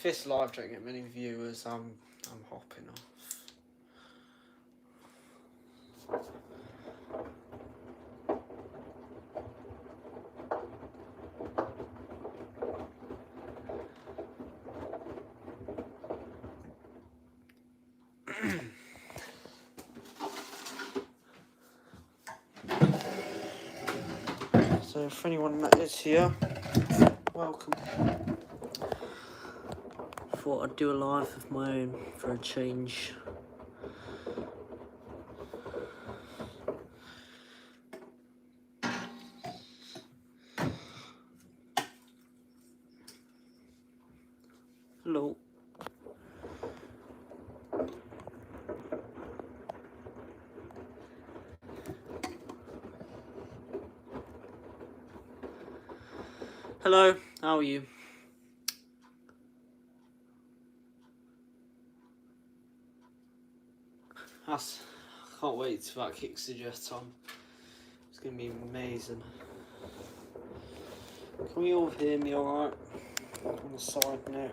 this live don't get many viewers, I'm hopping off. So for anyone that is here, welcome. Thought I'd do a live of my own for a change. Hello. Hello, how are you? I can't wait till that kicks the jet on. It's going to be amazing. Can we all hear me alright? On the side note.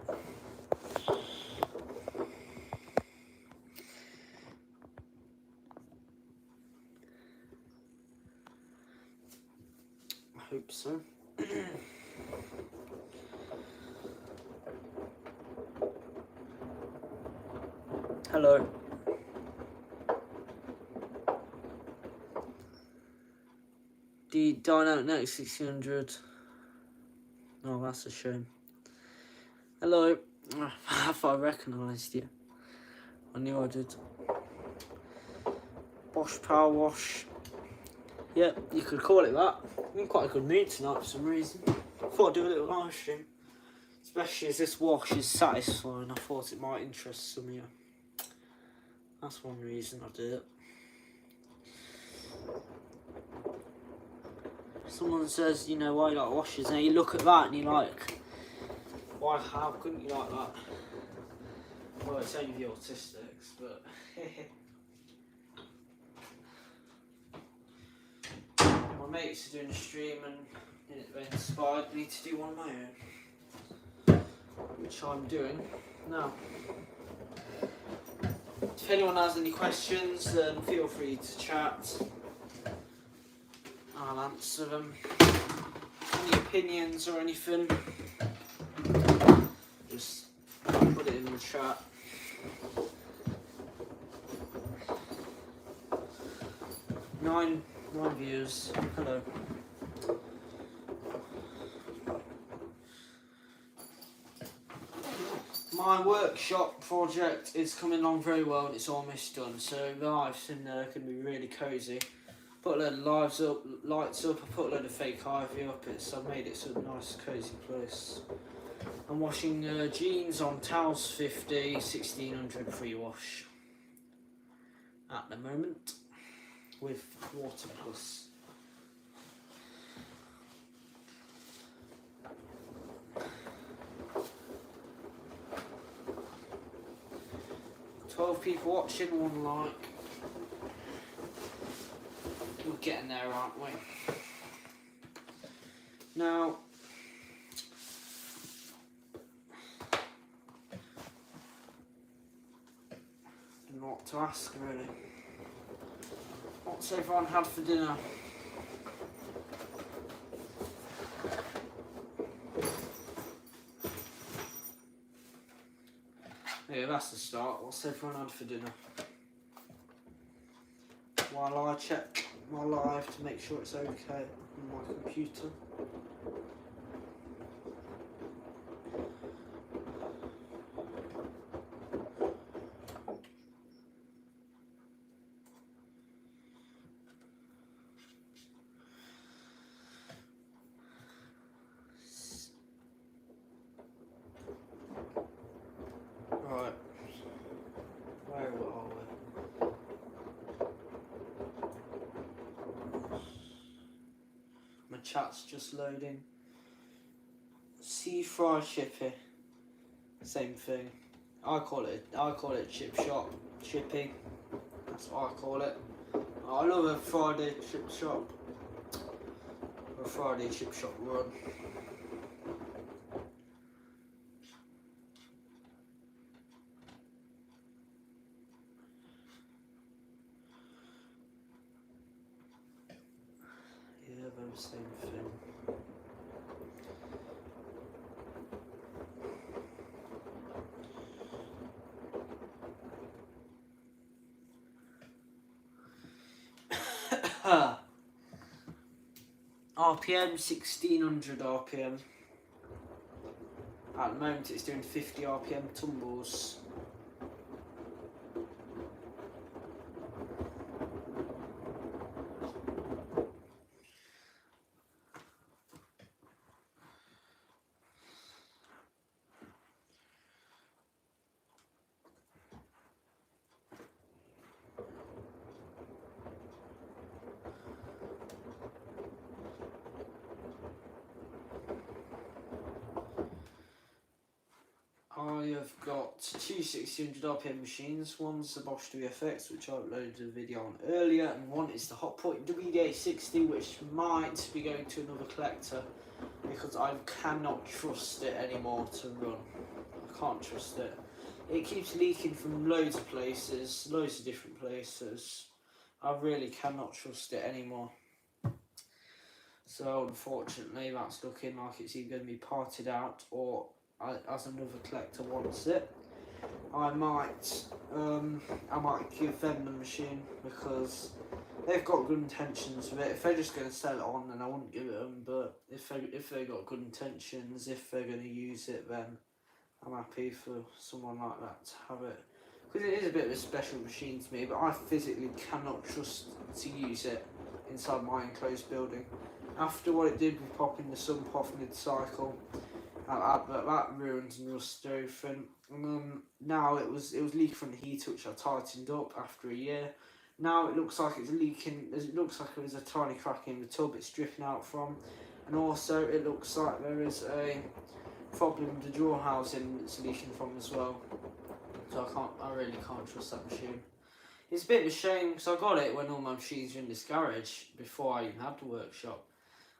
I hope so. Hello. The Dynamic Next 600. Oh, that's a shame. Hello. I thought I recognised you. I knew I did. Bosch Power Wash. Yep, you could call it that. I'm in quite a good mood tonight for some reason. I thought I'd do a little live stream. Especially as this wash is satisfying, I thought it might interest some of you. That's one reason I did it. Someone says, you know, why you like washes, and you look at that and you're like, why, how couldn't you like that? Well, it's only the autistics, but... My mates are doing a stream and they inspired me to do one of my own, which I'm doing now. If anyone has any questions, then feel free to chat. I'll answer them. Any opinions or anything, just put it in the chat. Nine views. Hello. My workshop project is coming along very well and it's almost done, so the lives in there can be really cosy. Put a load of lights up, I put a load of fake ivy up, I've made it sort of a nice cosy place. I'm washing jeans on Towels 50, 1600 free wash at the moment with Water Plus. $12 people watching, 1 like. We're getting there, aren't we? Now, I don't know what to ask really. What's everyone had for dinner? Yeah, that's the start. What's everyone had for dinner? While I check my live to make sure it's okay on my computer. Right. Where are we? My chat's just loading. Sea fry chippy. Same thing. I call it chip shop. Chippy. That's what I call it. I love a Friday chip shop. A Friday chip shop run. the same thing. RPM 1600 RPM. At the moment it's doing 50 RPM tumbles. I have got two 1600 RPM machines. One's the Bosch WFX, which I uploaded a video on earlier, and one is the Hotpoint WD-860, which might be going to another collector because I cannot trust it anymore to run. I can't trust it. It keeps leaking from loads of places, loads of different places. I really cannot trust it anymore. So unfortunately that's looking like it's either going to be parted out or as another collector wants it. I might give them the machine because they've got good intentions with it. If they're just going to sell it on, then I wouldn't give it them. But if they got good intentions, if they're going to use it, then I'm happy for someone like that to have it. Because it is a bit of a special machine to me, but I physically cannot trust to use it inside my enclosed building. After what it did with popping the sump off mid-cycle, that ruined and rusted everything. And now it was leaking from the heater, which I tightened up after a year. Now it looks like it's leaking. It looks like there's a tiny crack in the tub it's dripping out from, and also it looks like there is a problem with the drawer housing it's leaking from as well. So I really can't trust that machine. It's a bit of a shame because I got it when all my machines were in this garage before I even had the workshop.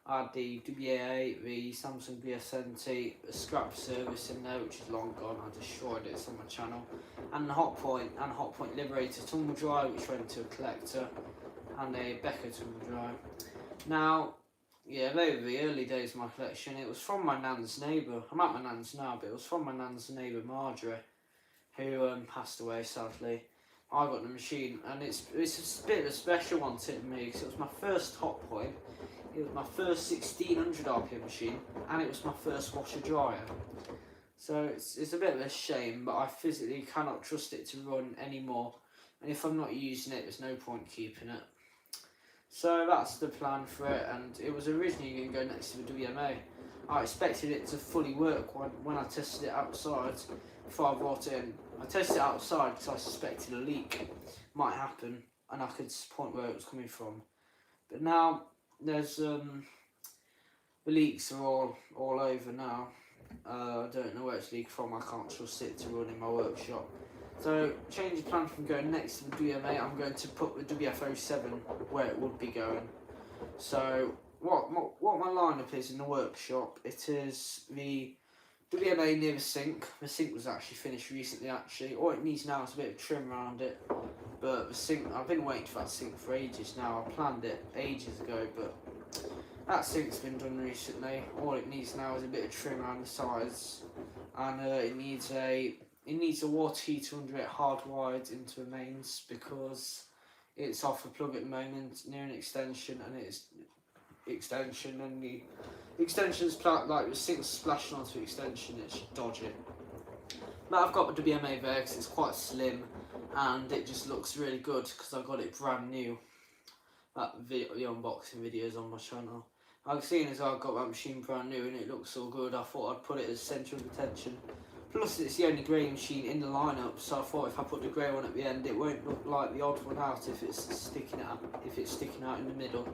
I had the WA8, the Samsung BS70, a scrap service in there which is long gone. I destroyed it, it's on my channel, and the Hotpoint Liberator tumble dryer which went to a collector, and a Becker tumble dryer. Now, yeah, they were the early days of my collection. It was from my nan's neighbour. I'm at my nan's now, but it was from my nan's neighbour Marjorie, who passed away sadly. I got the machine, and it's a bit of a special one to me because it was my first Hotpoint. It was my first 1600 RPM machine, and it was my first washer dryer. So it's a bit of a shame, but I physically cannot trust it to run anymore. And if I'm not using it, there's no point keeping it. So that's the plan for it, and it was originally going to go next to the WMA. I expected it to fully work when I tested it outside before I brought it in. I tested it outside because I suspected a leak might happen, and I could point where it was coming from. But now there's the leaks are all over now. I don't know where it's leaked from. I can't trust it to run in my workshop. So change the plan from going next to the WMA. I'm going to put the WF07 where it would be going. So what my lineup is in the workshop, it is the WMA near the sink. The sink was actually finished recently actually. All it needs now is a bit of trim around it. But the sink, I've been waiting for that sink for ages now. I planned it ages ago, but that sink's been done recently. All it needs now is a bit of trim around the sides, and it needs a water heater under it hardwired into the mains because it's off a plug at the moment near an extension, and the extension's like the sink's splashing onto the extension. It's dodgy. But I've got the WMA there because it's quite slim. And it just looks really good because I got it brand new. The unboxing videos on my channel. I've seen as I got that machine brand new and it looks so good. I thought I'd put it as centre of attention. Plus it's the only grey machine in the lineup, so I thought if I put the grey one at the end, it won't look like the odd one out if it's sticking out in the middle.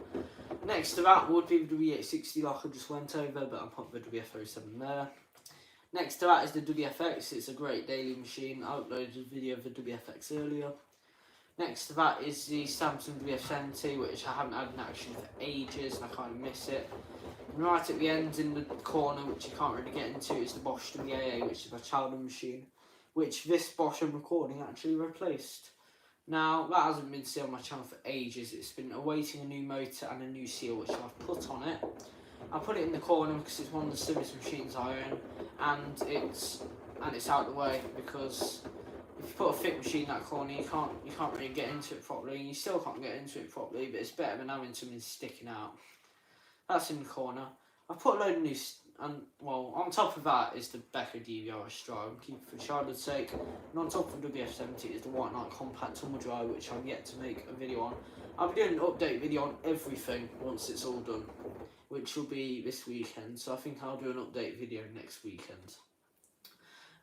Next to that would be the W860 like I just went over, but I'm putting the WF07 there. Next to that is the WFX. It's a great daily machine. I uploaded a video of the WFX earlier. Next to that is the Samsung WF70, which I haven't had in action for ages and I kind of miss it. And right at the end in the corner, which you can't really get into, is the Bosch WAA, which is my childhood machine, which this Bosch I'm recording actually replaced. Now, that hasn't been seen on my channel for ages. It's been awaiting a new motor and a new seal, which I've put on it. I put it in the corner because it's one of the slimmest machines I own, and it's out the way, because if you put a thick machine in that corner, you can't really get into it properly. You still can't get into it properly, but it's better than having something sticking out. That's in the corner. I put a load of new, and well, on top of that is the Becker DVR Stride. I'm keeping for childhood's sake. And on top of the WF-70 is the White Knight Compact Tumble Dryer, which I'm yet to make a video on. I'll be doing an update video on everything once it's all done, which will be this weekend. So I think I'll do an update video next weekend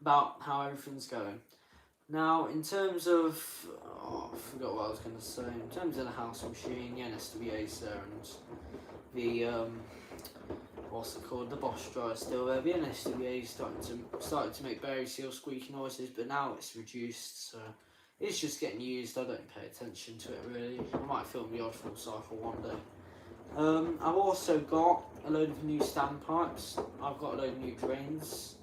about how everything's going. Now, in terms of, I forgot what I was going to say. In terms of the house machine, the NSWA's there, and the what's it called? The Bosch dryer still there. The NSWA started to make berry seal squeaky noises, but now it's reduced, so it's just getting used. I don't pay attention to it really. I might film the odd full cycle one day. I've also got a load of new standpipes. I've got a load of new drains,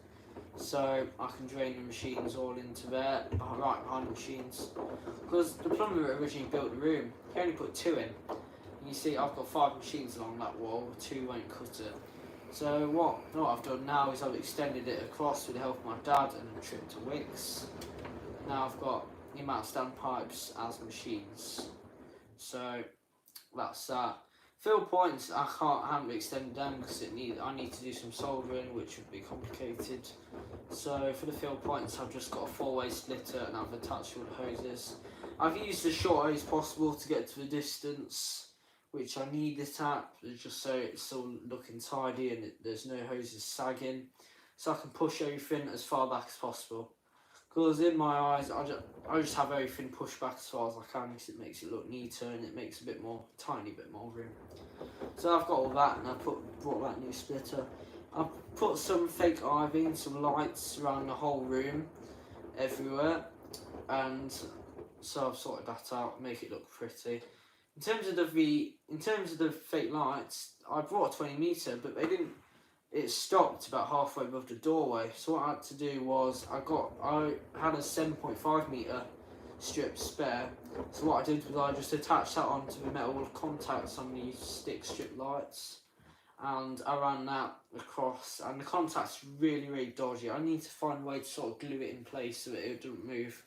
so I can drain the machines all into there, right behind the machines. Because the plumber originally built the room, he only put 2 in. And you see, I've got 5 machines along that wall, 2 won't cut it. So what I've done now is I've extended it across with the help of my dad and a trip to Wicks. Now I've got the amount of standpipes as machines. So that's that. Fill points, I haven't extended them because I need to do some soldering, which would be complicated. So for the fill points, I've just got a 4-way splitter and I've attached all the hoses. I've used the short hose possible to get to the distance which I need it at, just so it's all looking tidy and there's no hoses sagging, so I can push everything as far back as possible. Because in my eyes, I just have everything pushed back as far as I can, because it makes it look neater and it makes a tiny bit more room. So I've got all that, and I brought that new splitter. I've put some fake ivy and some lights around the whole room, everywhere, and so I've sorted that out, make it look pretty. In terms of the fake lights, I brought a 20 metre, but it stopped about halfway above the doorway. So what I had to do was, I had a 7.5 metre strip spare. So what I did was I just attached that onto the metal contacts on the stick strip lights, and I ran that across, and the contact's really dodgy. I need to find a way to sort of glue it in place so that it doesn't move.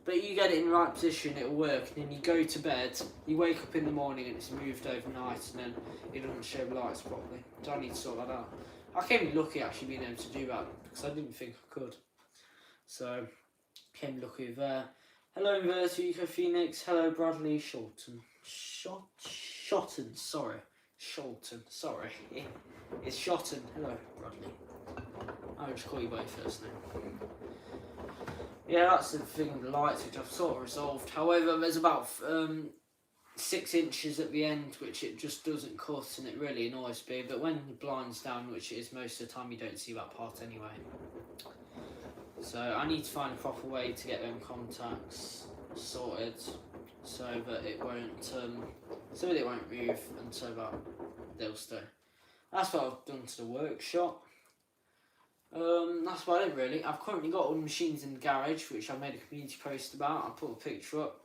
But you get it in the right position, it'll work, and then you go to bed, you wake up in the morning and it's moved overnight, and then it doesn't show the lights properly. So I need to sort that out. I came lucky actually being able to do that, because I didn't think I could. So, came lucky there. Hello Vertigo Phoenix, hello Bradley Sholton. Shotton, sorry. Sholton, sorry. It's Shotton, hello Bradley. I'll just call you by your first name. Yeah, that's the thing with the lights, which I've sort of resolved. However, there's about 6 inches at the end, which it just doesn't cut, and it really annoys me. But when the blind's down, which it is most of the time, you don't see that part anyway. So I need to find a proper way to get them contacts sorted, so that it won't move, and so that they'll stay. That's what I've done to the workshop. That's about it really. I've currently got all the machines in the garage, which I made a community post about. I put a picture up.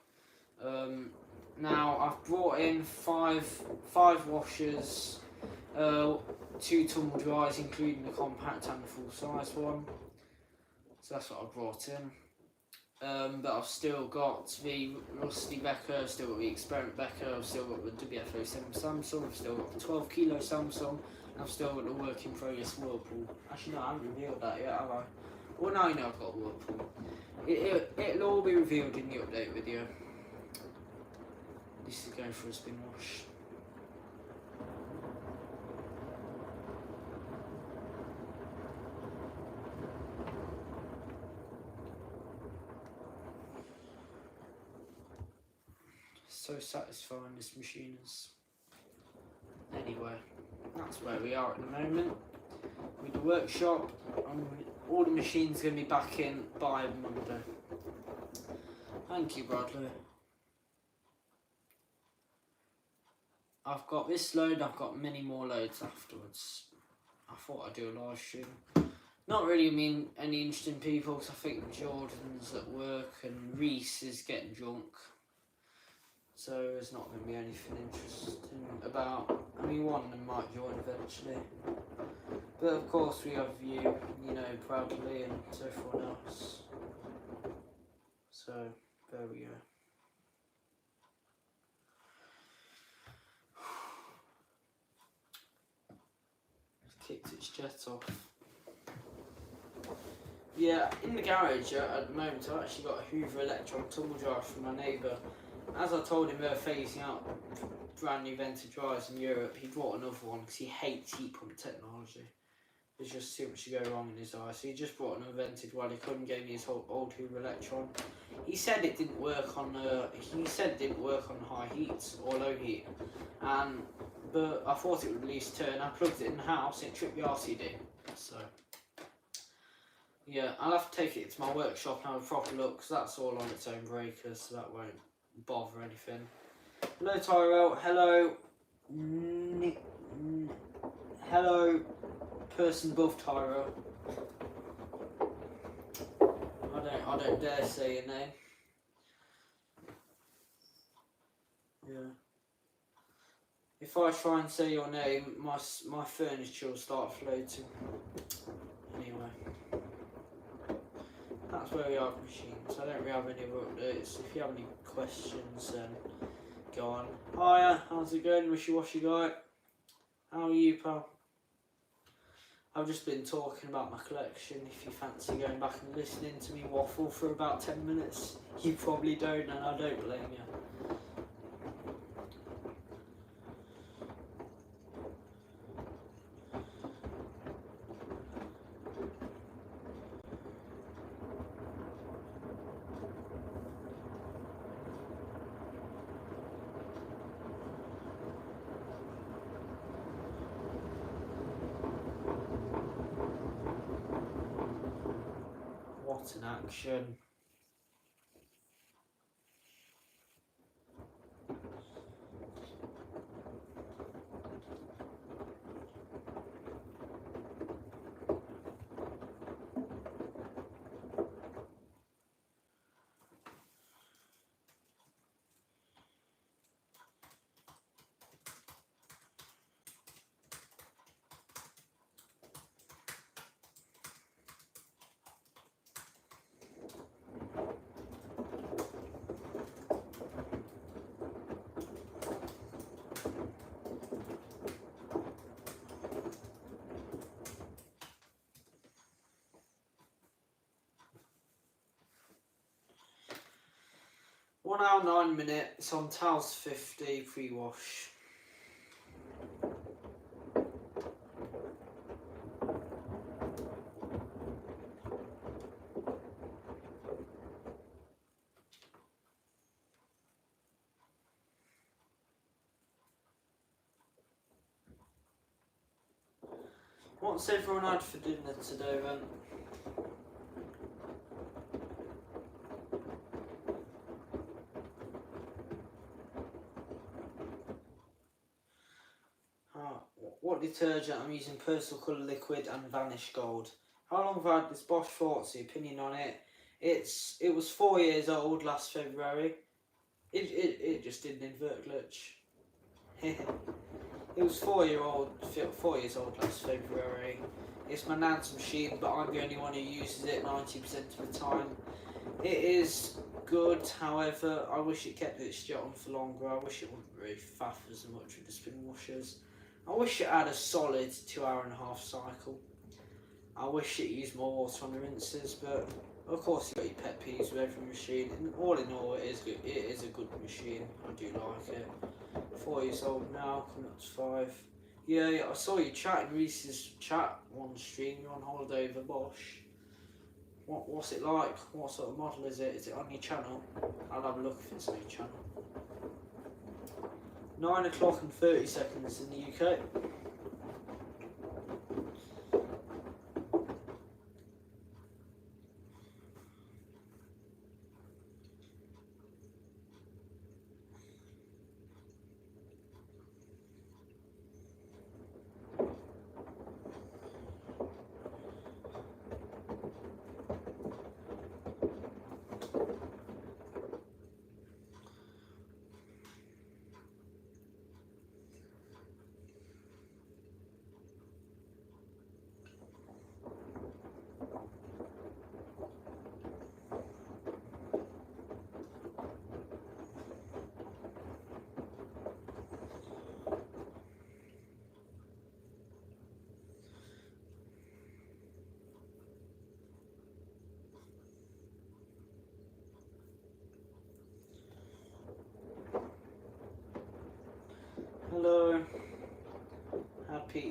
Now I've brought in five washers, 2 tumble dryers, including the compact and the full size one. So that's what I brought in. But I've still got the Rusty Becker, I've still got the Experiment Becker, I've still got the WF-07 Samsung, I've still got the 12 kilo Samsung, and I've still got the work in progress Whirlpool. Actually no, I haven't revealed that yet, have I? Well now you know I've got a Whirlpool. It'll all be revealed in the update video. This is going for a spin wash. So satisfying this machine is. Anyway, that's where we are at the moment with the workshop. All the machines going to be back in by Monday. Thank you, Bradley. I've got this load, I've got many more loads afterwards. I thought I'd do a live stream. Not really any interesting people, because I think Jordan's at work and Reese is getting drunk. So there's not going to be anything interesting about. I mean, one of them might join eventually. But of course we have you, you know, proudly, and to everyone else. So, there we go. It's kicked its jet off. Yeah, in the garage at the moment I've actually got a Hoover Electron tumble dryer from my neighbour. As I told him, they're phasing out brand new vented dryers in Europe. He brought another one because he hates heat pump technology. There's just too much to go wrong in his eye. So he just brought an unvented one. He couldn't give me his old Hoover Electron. He said it didn't work on high heat or low heat. But I thought it would at least turn. I plugged it in the house and it tripped the RCD. So yeah, I'll have to take it to my workshop and have a proper look, because that's all on its own breaker, so that won't bother anything. Hello Tyrell, hello hello person above Tyrell. I don't dare say your name. Yeah. If I try and say your name, my furniture will start floating. Anyway. That's where we are with machines. I don't really have any other updates. If you have any questions, then go on. Hiya, how's it going, wishy-washy guy? How are you, pal? I've just been talking about my collection. If you fancy going back and listening to me waffle for about 10 minutes, you probably don't, and I don't blame you. What an action. One hour 9 minutes on towels 50 pre-wash. What's everyone had for dinner today then? What detergent? I'm using Personal Colour Liquid and Vanish Gold. How long have I had this Bosch Forza? Opinion on it? It was 4 years old last February. It just did an invert glitch. It was 4 years old last February. It's my nan's machine, but I'm the only one who uses it 90% of the time. It is good, however, I wish it kept its jet on for longer. I wish it wouldn't really faff as much with the spin washers. I wish it had a solid 2.5-hour cycle. I wish it used more water on the rinses, but of course you've got your pet peeves with every machine, and all in all it is good. It is a good machine. I do like it. 4 years old now, coming up to 5. Yeah, I saw you chatting Reese's chat one stream. You're on holiday over Bosch. What's it like? What sort of model is it? Is it on your channel? I'll have a look if it's on your channel. 9 o'clock and 30 seconds in the UK.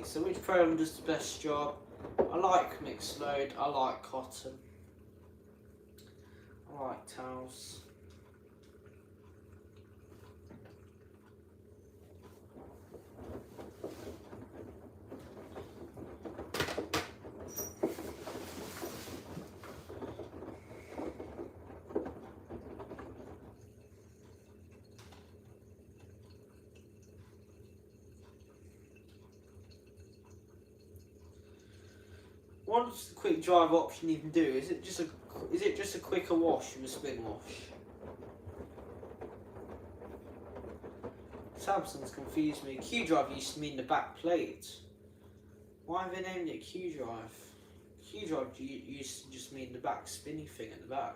So which program does the best job? I like mixed load, I like cotton, I like towels. What does the quick drive option even do? Is it just a quicker wash with a spin wash? Samsung's confused me. Q drive used to mean the back plate. Why have they named it Q drive? Q drive used to just mean the back spinny thing at the back.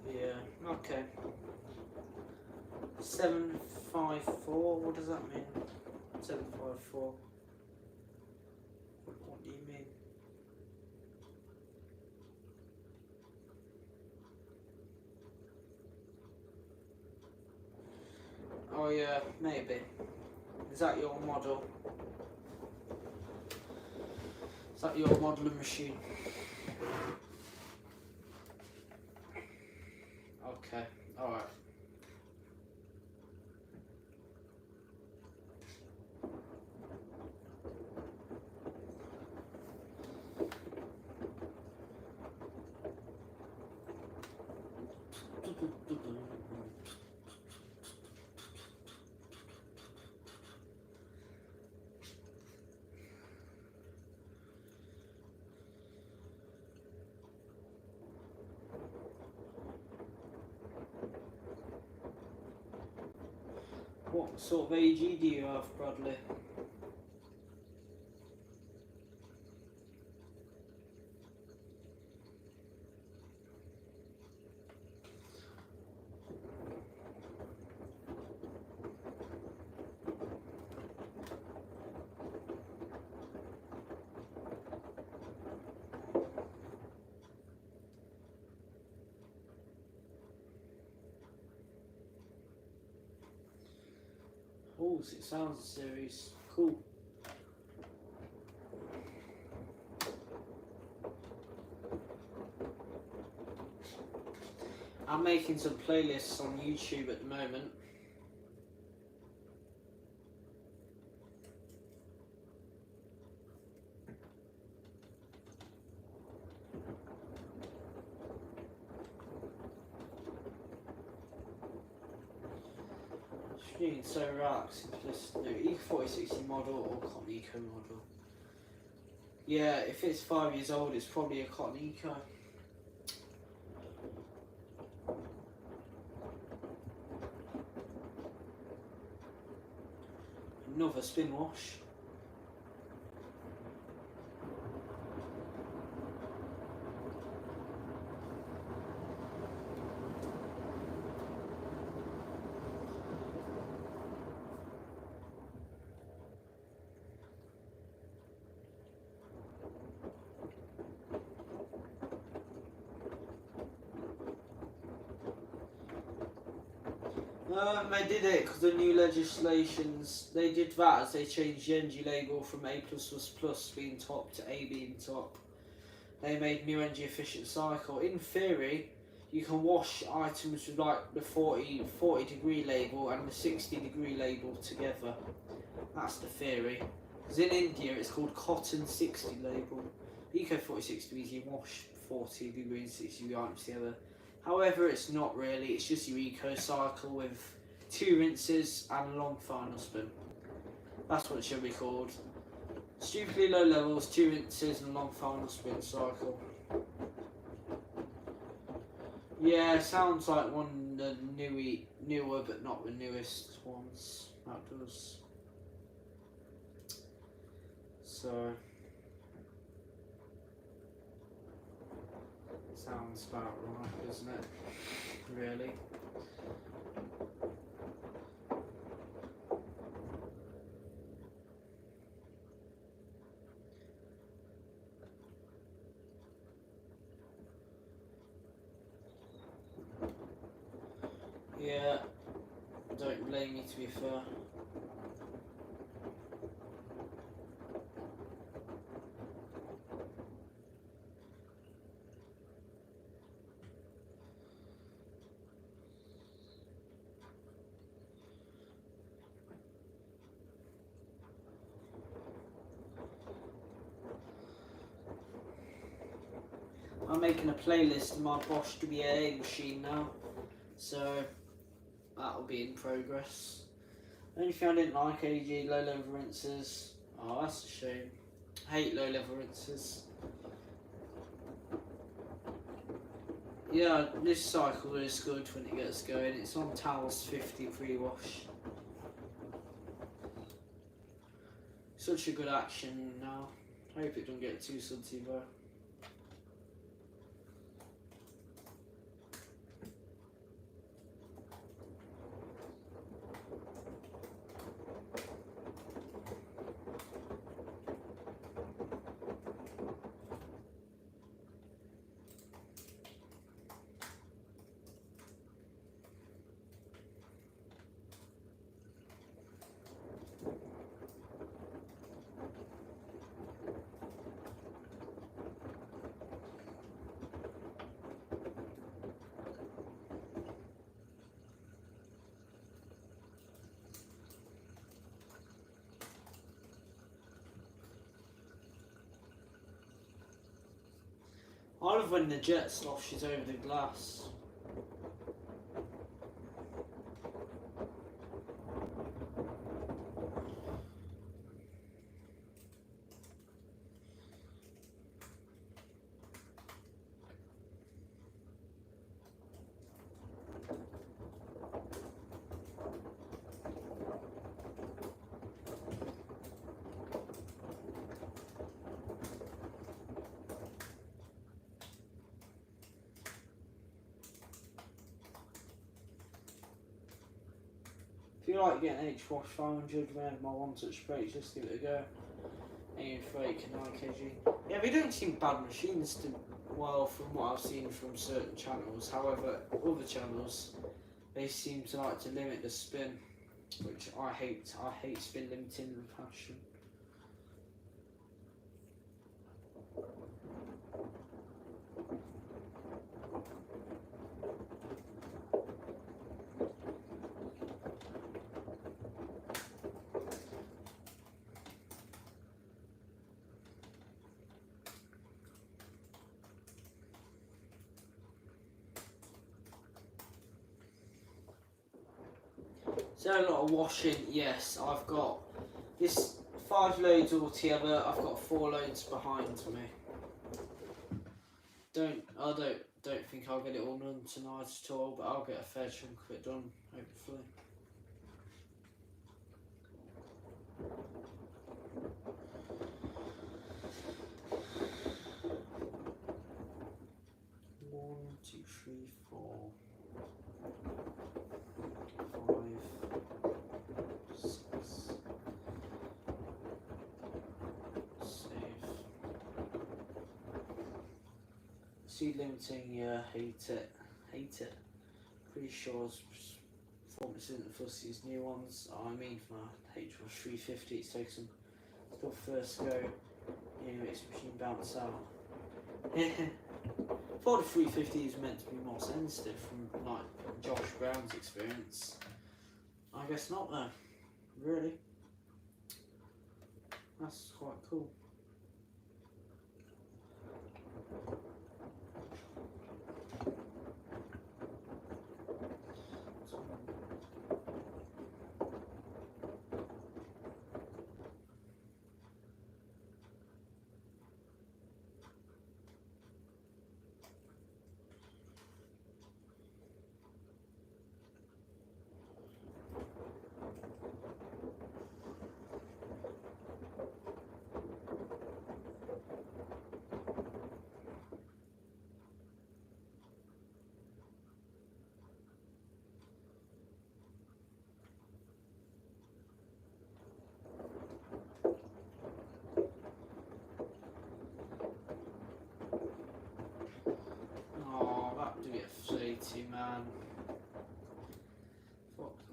Yeah, okay. 754, what does that mean? 754. What do you mean? Oh yeah, maybe. Is that your model? Is that your modelling machine? Okay, alright. What sort of AG do you have, Bradley? Oh, 6000 series. Cool. I'm making some playlists on YouTube at the moment. So right, simplistic. No, E4060 model or Cotton Eco model. Yeah, if it's 5 years old, it's probably a Cotton Eco. Another spin wash. They did it because the new legislations, they did that as they changed the energy label from A++ being top to A being top. They made new energy efficient cycle. In theory, you can wash items with like the 40 degree label and the 60 degree label together. That's the theory. Because in India it's called cotton 60 label. Eco 4060 means you wash 40 degree and 60 degree items together. However, it's not really, it's just your eco cycle with 2 rinses and a long final spin. That's what it should be called. Stupidly low levels, 2 rinses and a long final spin cycle. Yeah, sounds like one of the newer but not the newest ones. That does. So sounds about right, doesn't it? Really? Yeah, don't Amy, to be fair. I'm making a playlist of my Bosch WA machine now, so that'll be in progress. The only thing I didn't like, AG, low level rinsers. Oh, that's a shame. I hate low level rinsers. Yeah, this cycle is good when it gets going. It's on towels 50 pre-wash. Such a good action now. I hope it don't get too sudsy though. I love when the jet sloshes over the glass. If you like getting H-Wash 500 with my one touch spray, just give it a go. Aim for 8 and 9 kg. Yeah, they don't seem bad machines to, well, from what I've seen from certain channels. However, other channels, they seem to like to limit the spin, which I hate. I hate spin limiting with passion. So a lot of washing, yes, I've got this 5 loads altogether. I've got 4 loads behind me. I don't think I'll get it all done tonight at all, but I'll get a fair chunk of it done, hopefully. One, two, three, 4, 5, 6. Save. Seed limiting, yeah, hate it. Pretty sure performance isn't fussy as new ones. I mean, for my H-Wash 350, it's taken some still first go. Yeah, makes the machine bounce out. Thought the 350 is meant to be more sensitive from like Josh Brown's experience. I guess not though. Really. That's quite cool.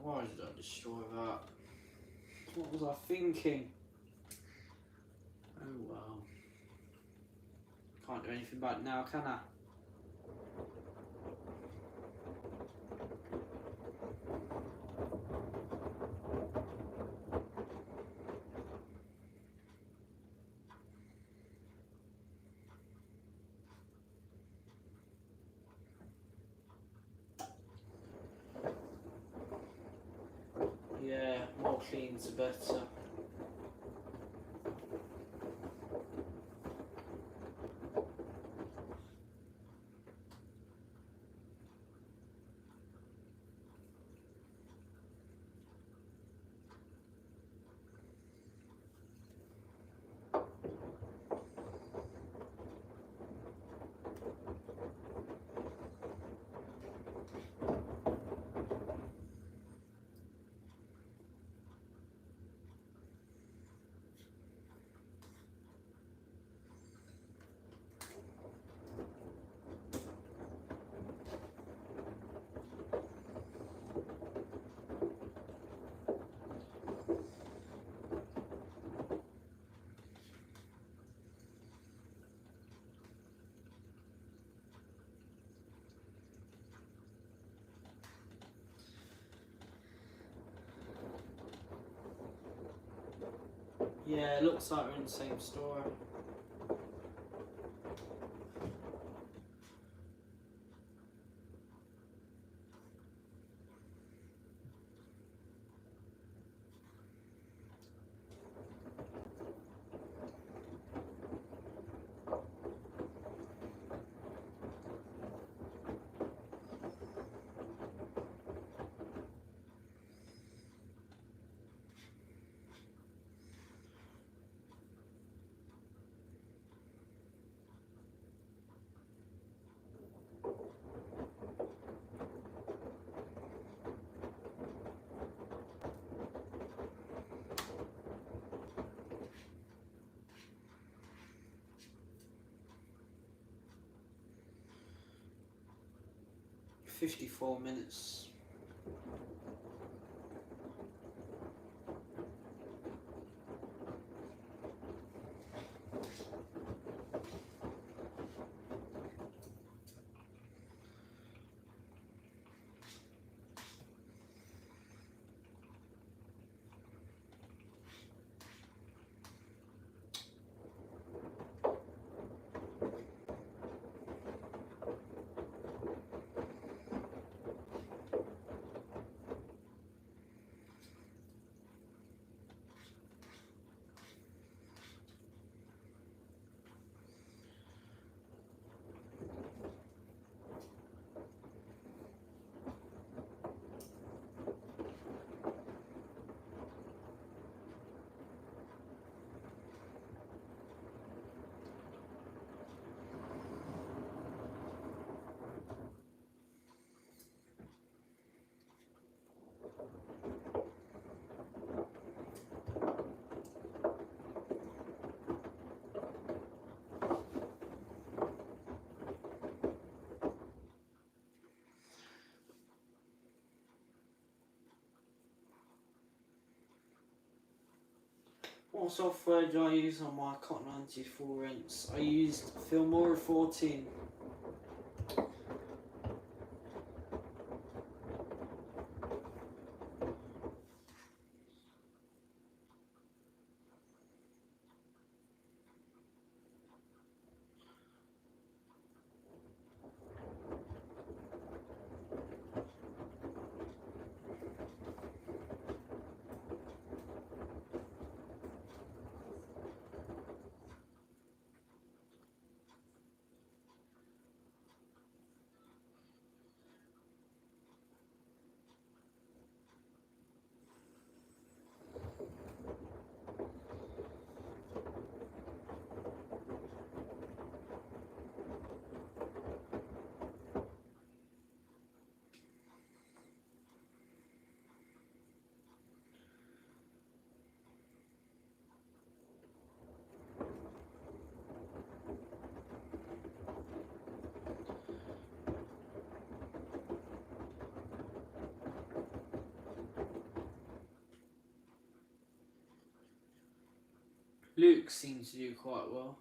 Why did I destroy that? What was I thinking? Oh well. Can't do anything about it now, can I? Yeah, more cleans the better. Yeah, it looks like we're in the same store. "54 minutes. What software do I use on my Cotton Anti-Fall rinse? I used Filmora 14. Luke seems to do quite well.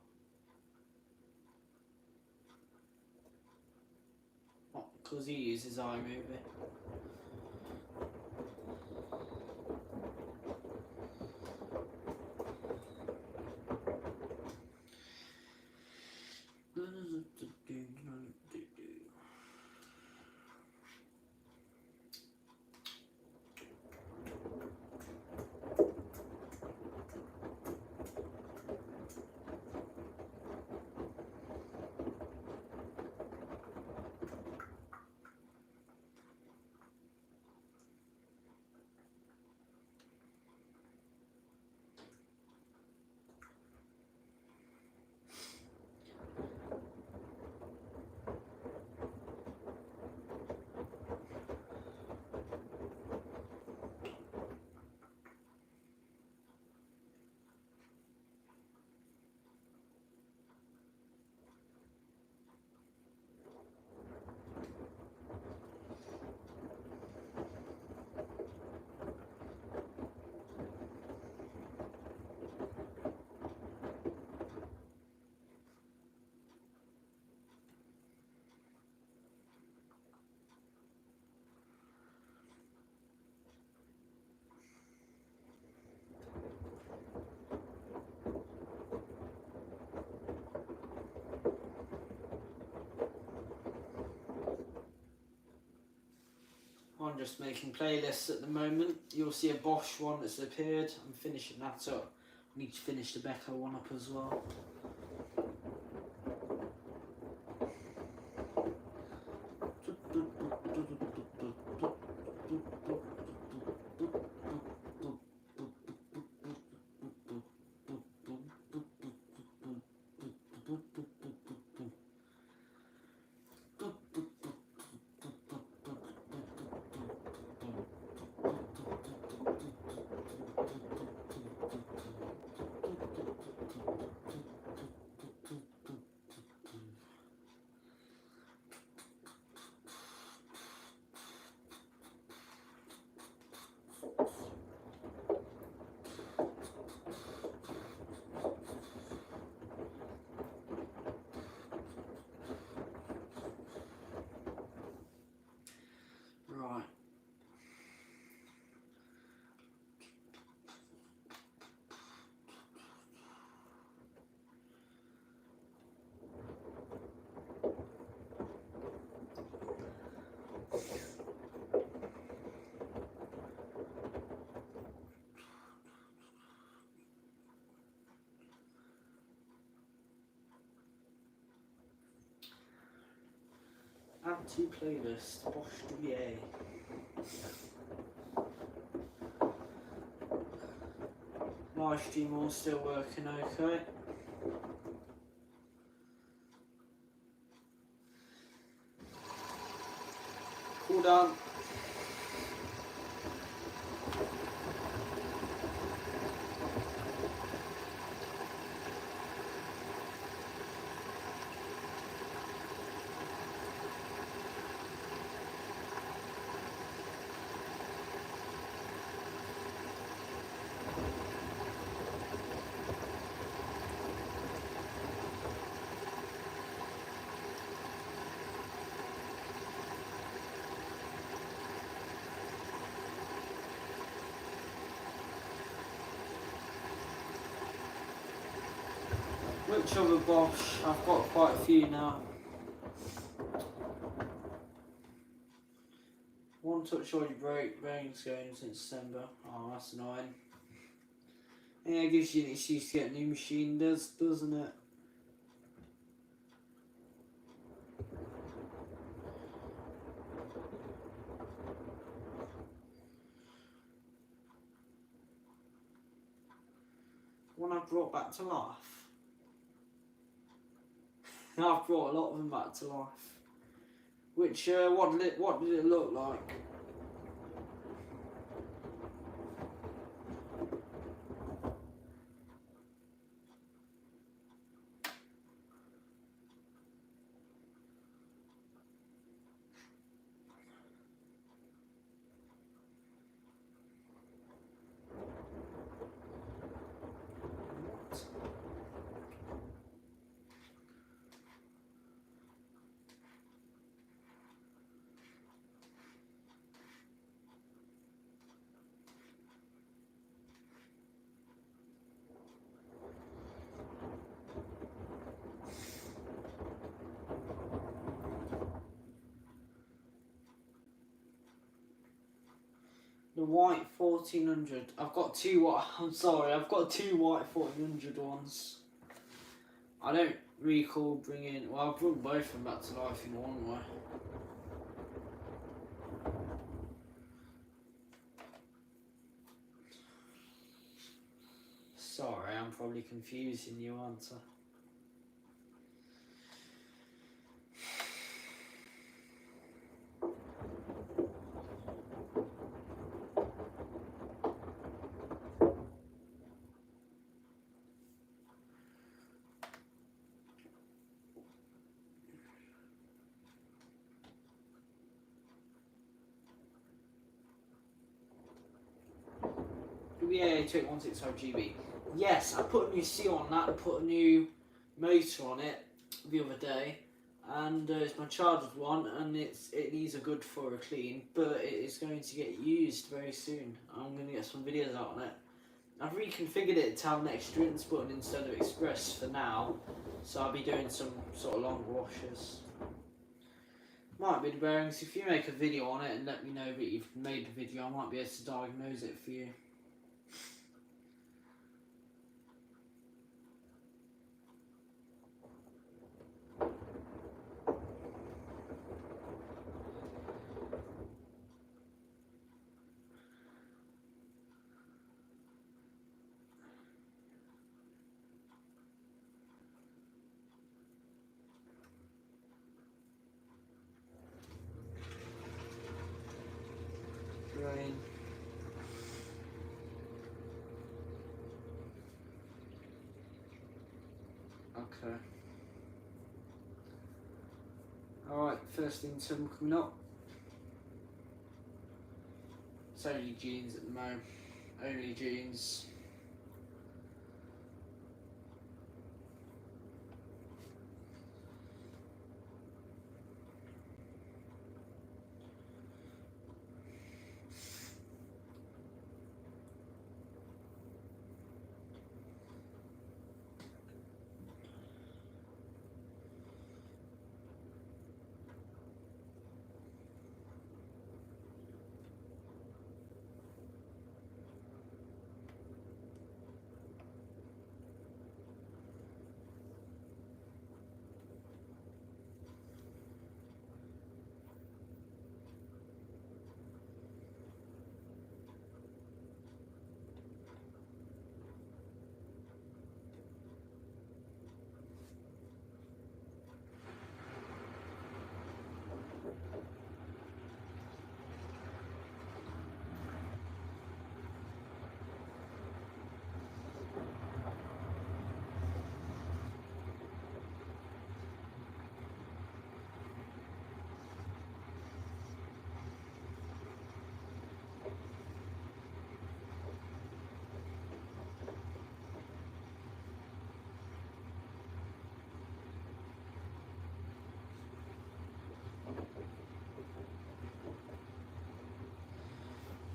Because he uses iMovie. I'm just making playlists at the moment. You'll see a Bosch one that's appeared. I'm finishing that up. I need to finish the Becco one up as well. Right. Add to playlist, Bosch WA. Live stream all still working okay. Cool down. Which other Bosch? I've got quite a few now. One touch already broke, rain's going since December. Oh, that's annoying. Yeah, it gives you an excuse to get a new machine, doesn't it? One I brought back to life. I've brought a lot of them back to life. Which, what did it look like? What? The white 1400. I've got two white. I'm sorry, I've got two white 1400 ones. I don't recall bringing. Well, I brought both of them back to life in one way. Sorry, I'm probably confusing you, aren't I? Yeah, 28165 GB. Yes, I put a new seal on that. I put a new motor on it the other day, and it's my charged one, and it needs a good thorough clean, but it is going to get used very soon. I'm going to get some videos out on it. I've reconfigured it to have an extrusions button instead of express for now, so I'll be doing some sort of long washes. Might be the bearings. If you make a video on it and let me know that you've made the video, I might be able to diagnose it for you. Rain. Okay. Alright, first interim coming up. It's only jeans at the moment. Only jeans.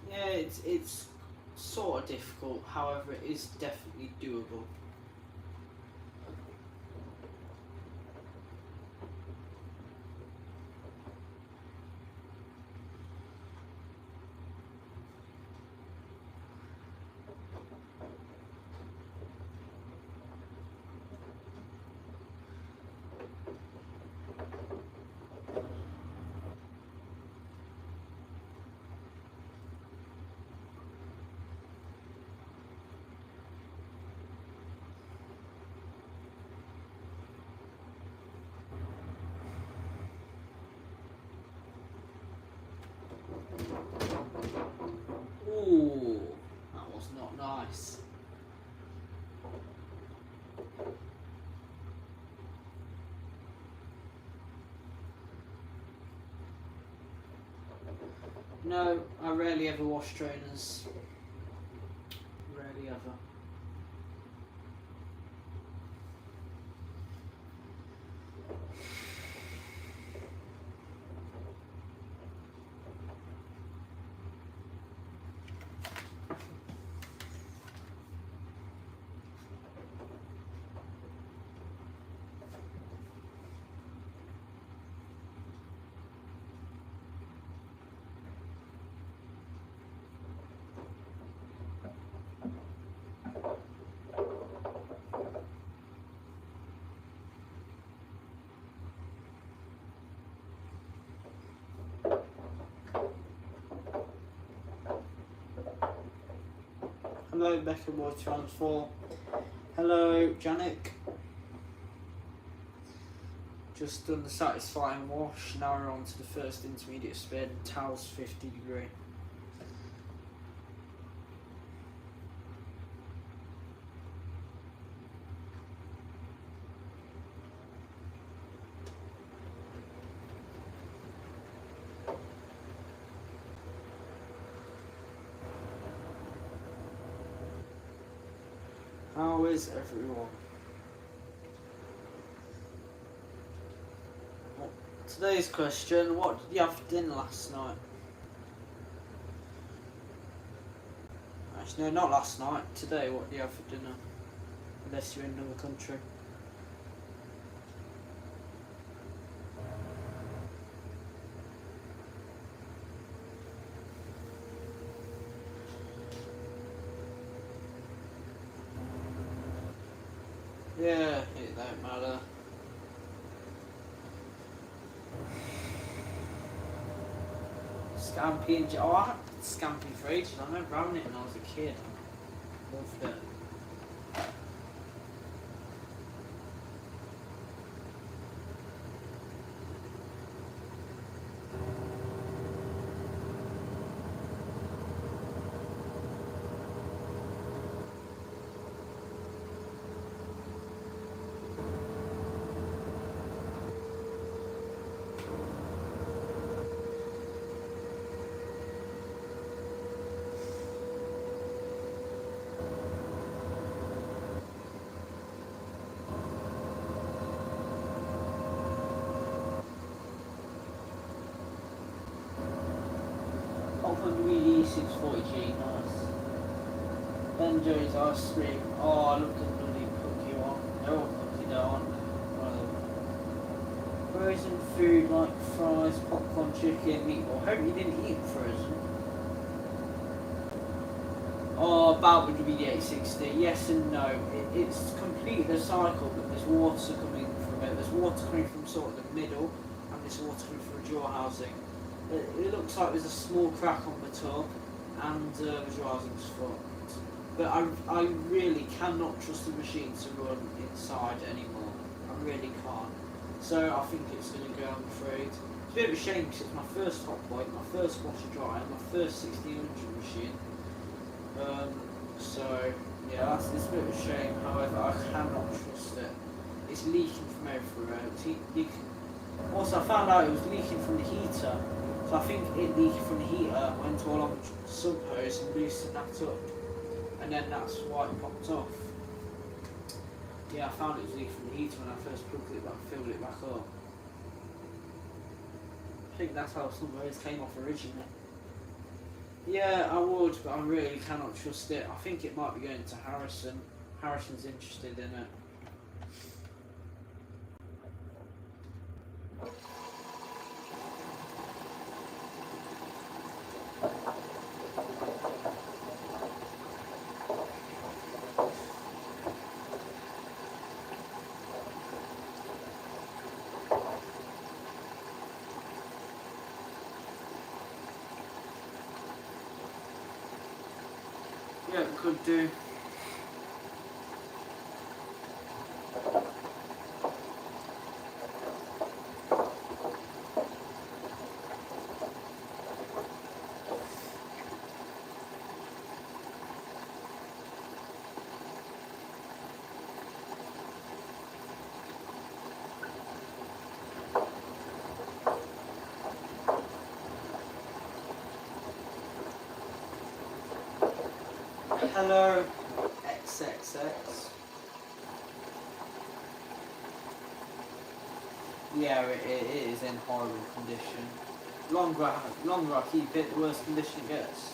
Yeah, it's sort of difficult, however it is definitely doable. Ooh, that was not nice. No, I rarely ever wash trainers. Rarely ever. Hello, Becca Boy Transform. Hello, Janik. Just done the satisfying wash. Now we're on to the first intermediate spin. Towels 50 degree. How is everyone? Well, today's question, what did you have for dinner last night? Actually, no, not last night. Today, what do you have for dinner? Unless you're in another country. Yeah, it don't matter. Scampi and I had scampi for ages. I remember having it when I was a kid. Loved it. Hotpoint really 640G, nice. Ben Jones ice cream. Oh, I love the bloody cookie one. They're all cookie dough, aren't they? Frozen food like fries, popcorn, chicken, meatball. Hope you didn't eat frozen. Oh, about would be the 860. Yes and no. It's completely the cycle, but there's water coming from it. There's water coming from sort of the middle, and there's water coming from the drawer housing. It looks like there's a small crack on the tub, and the drawer housing's fucked. But I really cannot trust the machine to run inside anymore. I really can't. So I think it's going to go, I'm afraid. It's a bit of a shame because it's my first Hotpoint, my first washer dryer, my first 1600 machine. So yeah, it's a bit of a shame. However, I cannot trust it. It's leaking from everywhere. It's leaking. Also, I found out it was leaking from the heater. So I think it leaking from the heater went all on the sub hose and loosened that up, and then that's why it popped off. Yeah, I found it was leaking from the heater when I first plugged it back, filled it back up. I think that's how some hose came off originally. Yeah, I would, but I really cannot trust it. I think it might be going to Harrison. Harrison's interested in it. Yeah, it could do. Hello, XXX. Yeah, it is in horrible condition. Longer I keep it, the worse condition it gets.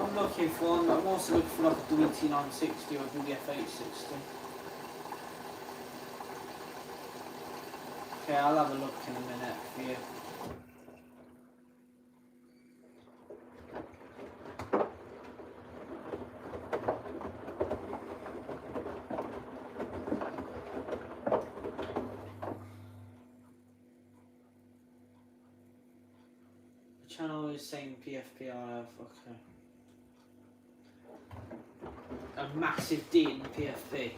I'm looking for one, I'm also looking for like a WT960 or a WF860. Okay, I'll have a look in a minute for you. The channel is saying PFP I have, okay. A massive D in PFP.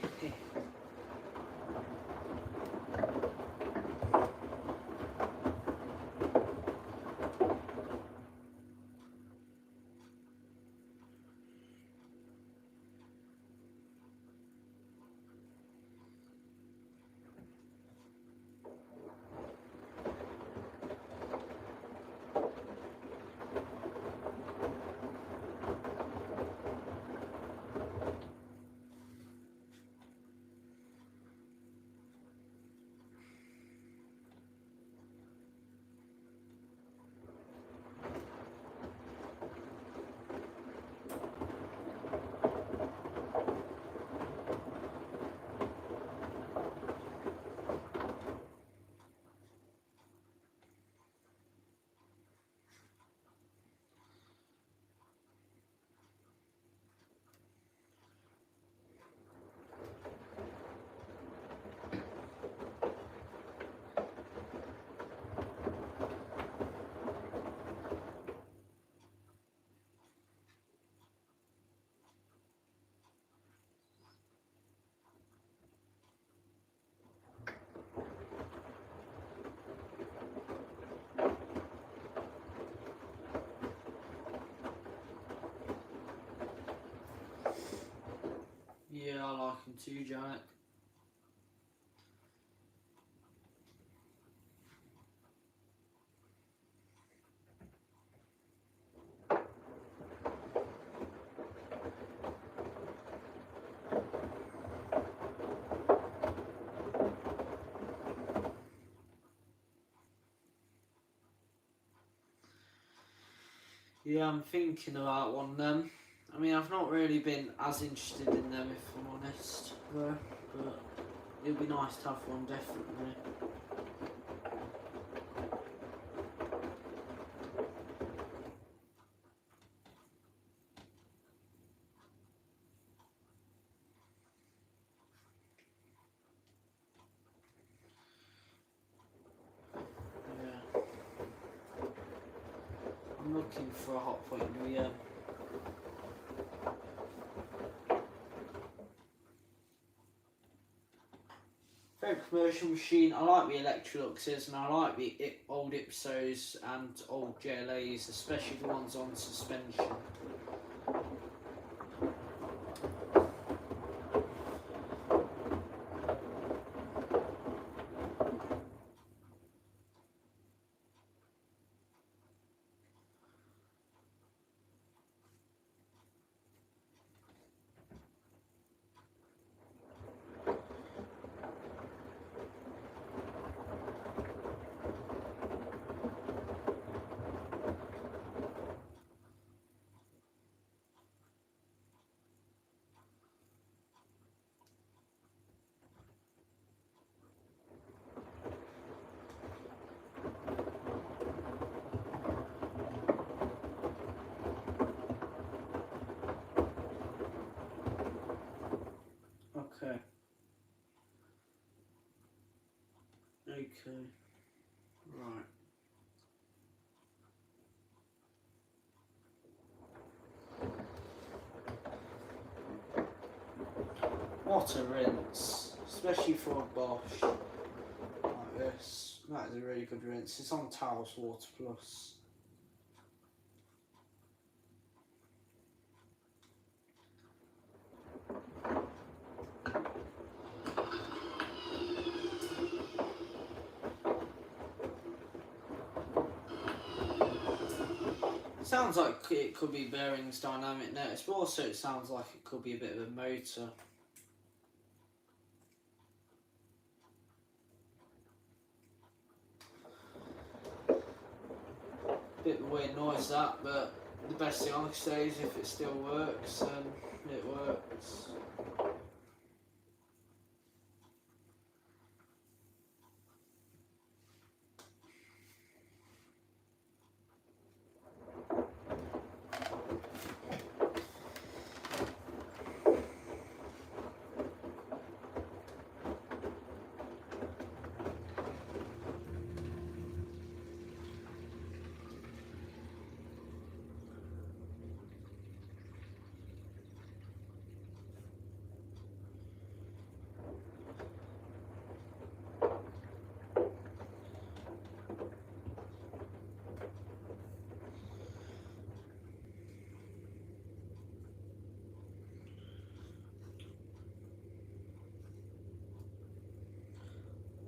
Yeah, I like him too, Jack. Yeah, I'm thinking about one of them. I mean, I've not really been as interested in them, if I'm honest, though, but it'd be nice to have one, definitely. Yeah. I'm looking for a Hotpoint, yeah. Very commercial machine. I like the Electroluxes and I like the old Ipsos and old JLAs, especially the ones on suspension. Okay. Okay. Right. What a rinse, especially for a Bosch like this. That is a really good rinse. It's on Towels Water Plus. Sounds like it could be bearings dynamic notice, but also it sounds like it could be a bit of a motor. Bit of a weird noise that, but the best thing I can say is if it still works, it works.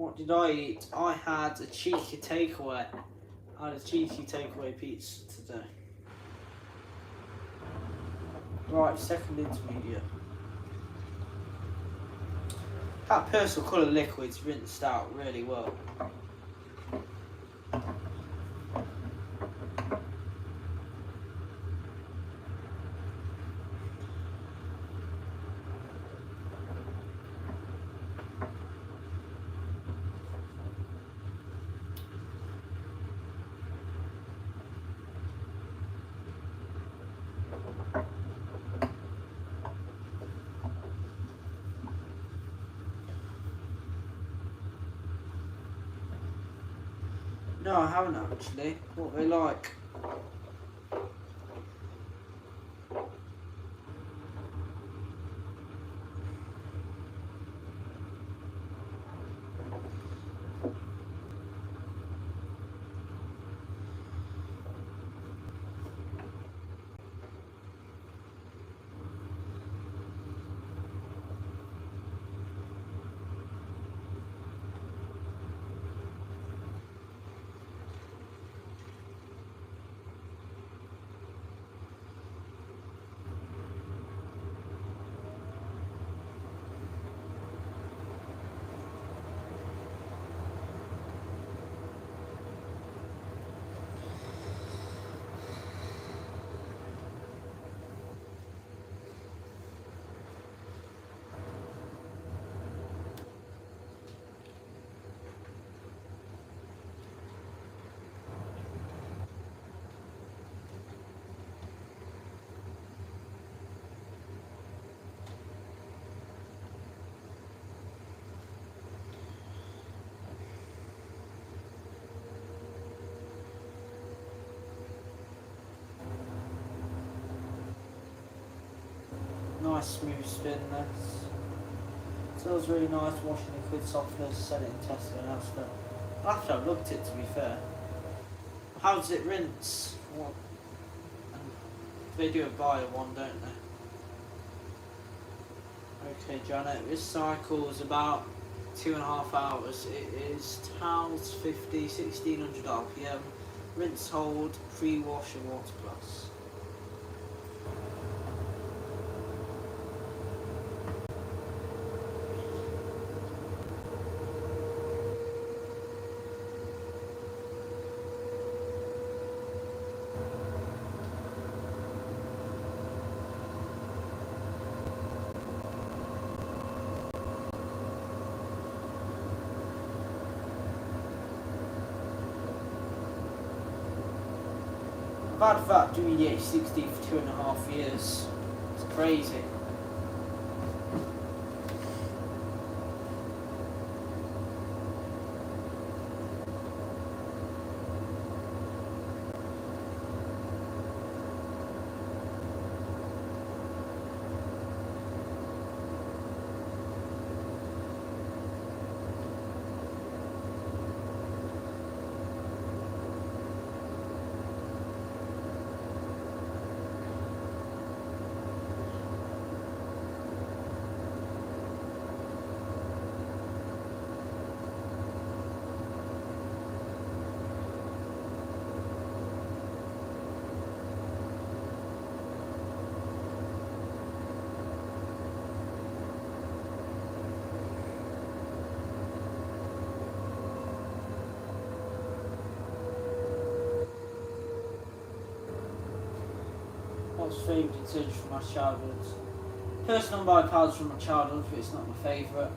What did I eat? I had a cheeky takeaway. I had a cheeky takeaway pizza today. Right, second intermediate. That personal colour liquid's rinsed out really well. No, I haven't actually. What they like? Nice smooth spin this. Smells really nice, washing liquid softeners, set it in Tesco and elsewhere. I'll have to have looked at it to be fair. How does it rinse? What? They do a bio one, don't they? Okay, Janet, this cycle is about 2.5 hours. It is towels 50, 1600 RPM, rinse hold, free wash and water plus. I've had that doing the H60 for 2.5 years. It's crazy. What's favourite detergent from my childhood? Personal buy powders from my childhood, but it's not my favourite.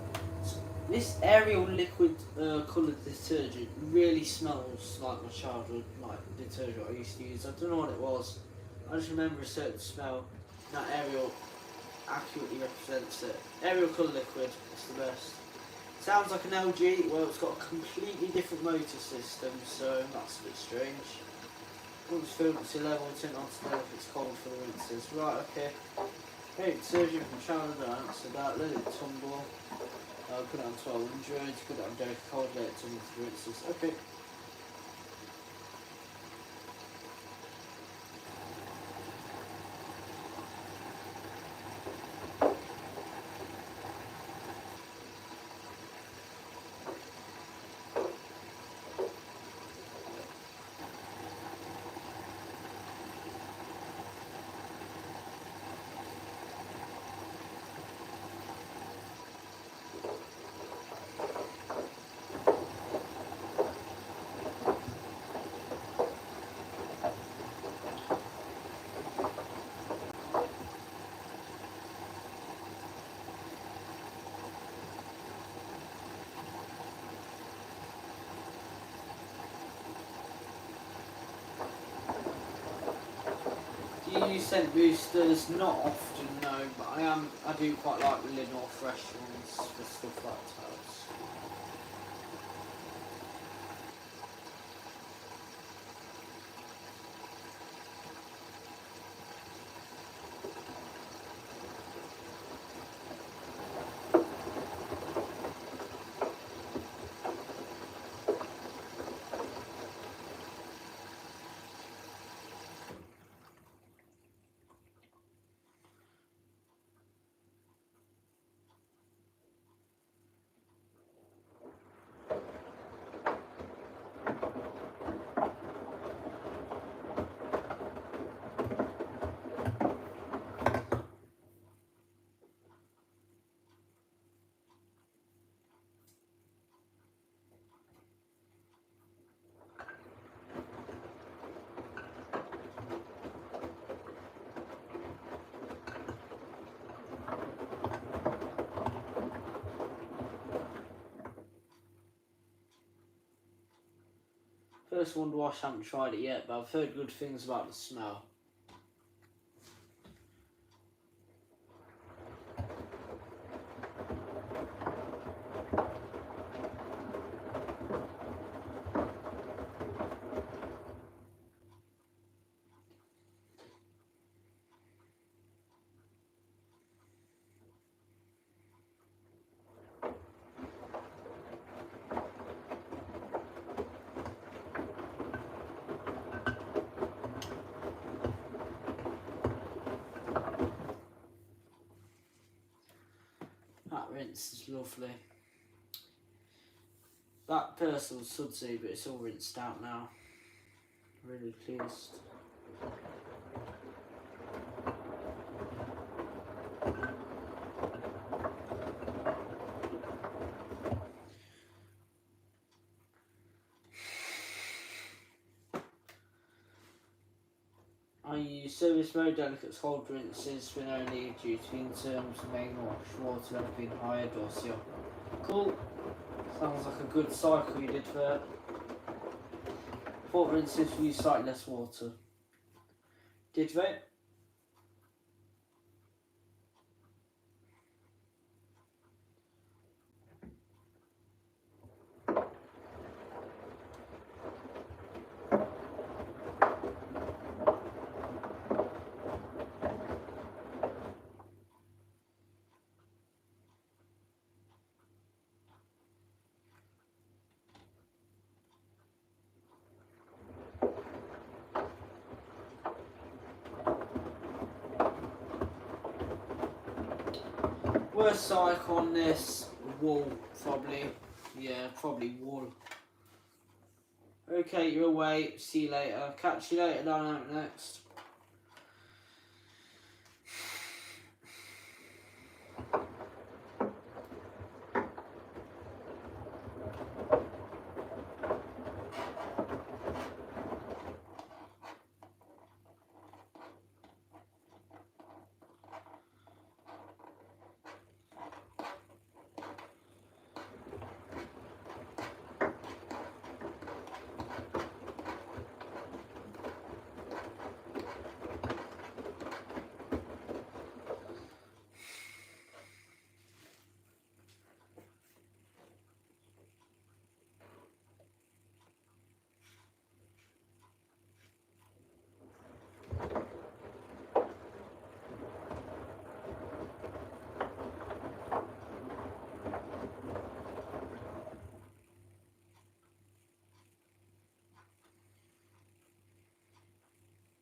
This Ariel liquid coloured detergent really smells like my childhood, like detergent I used to use. I don't know what it was. I just remember a certain smell. That Ariel accurately represents it. Ariel colour liquid, it's the best. Sounds like an LG, well it's got a completely different motor system, so that's a bit strange. Once filled to level, turn on to level if it's cold for the rinses. Right, okay. Hey, detergent from childhood, I answered that. Let it tumble. Put it on 1200, put it on very cold, let it tumble for the rinses. Okay. use scent boosters? Not often, no, but I do quite like the Lenore Fresh ones for stuff like that. First one to wash, haven't tried it yet, but I've heard good things about the smell. That rinse is lovely. That person was sudsy, but it's all rinsed out now. Really pleased. I use service mode delicate cold rinses when only due to in terms of main wash water have been higher dorsio. Cool. Sounds like a good cycle you did there. Thought rinses use slightly less water. Did they? Worst cycle on this, wool, probably. Yeah, probably wool. Okay, you're away. See you later. Catch you later, Dynamic next.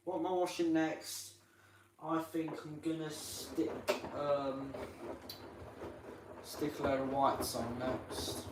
What am I washing next? I think I'm gonna stick a load of whites on next.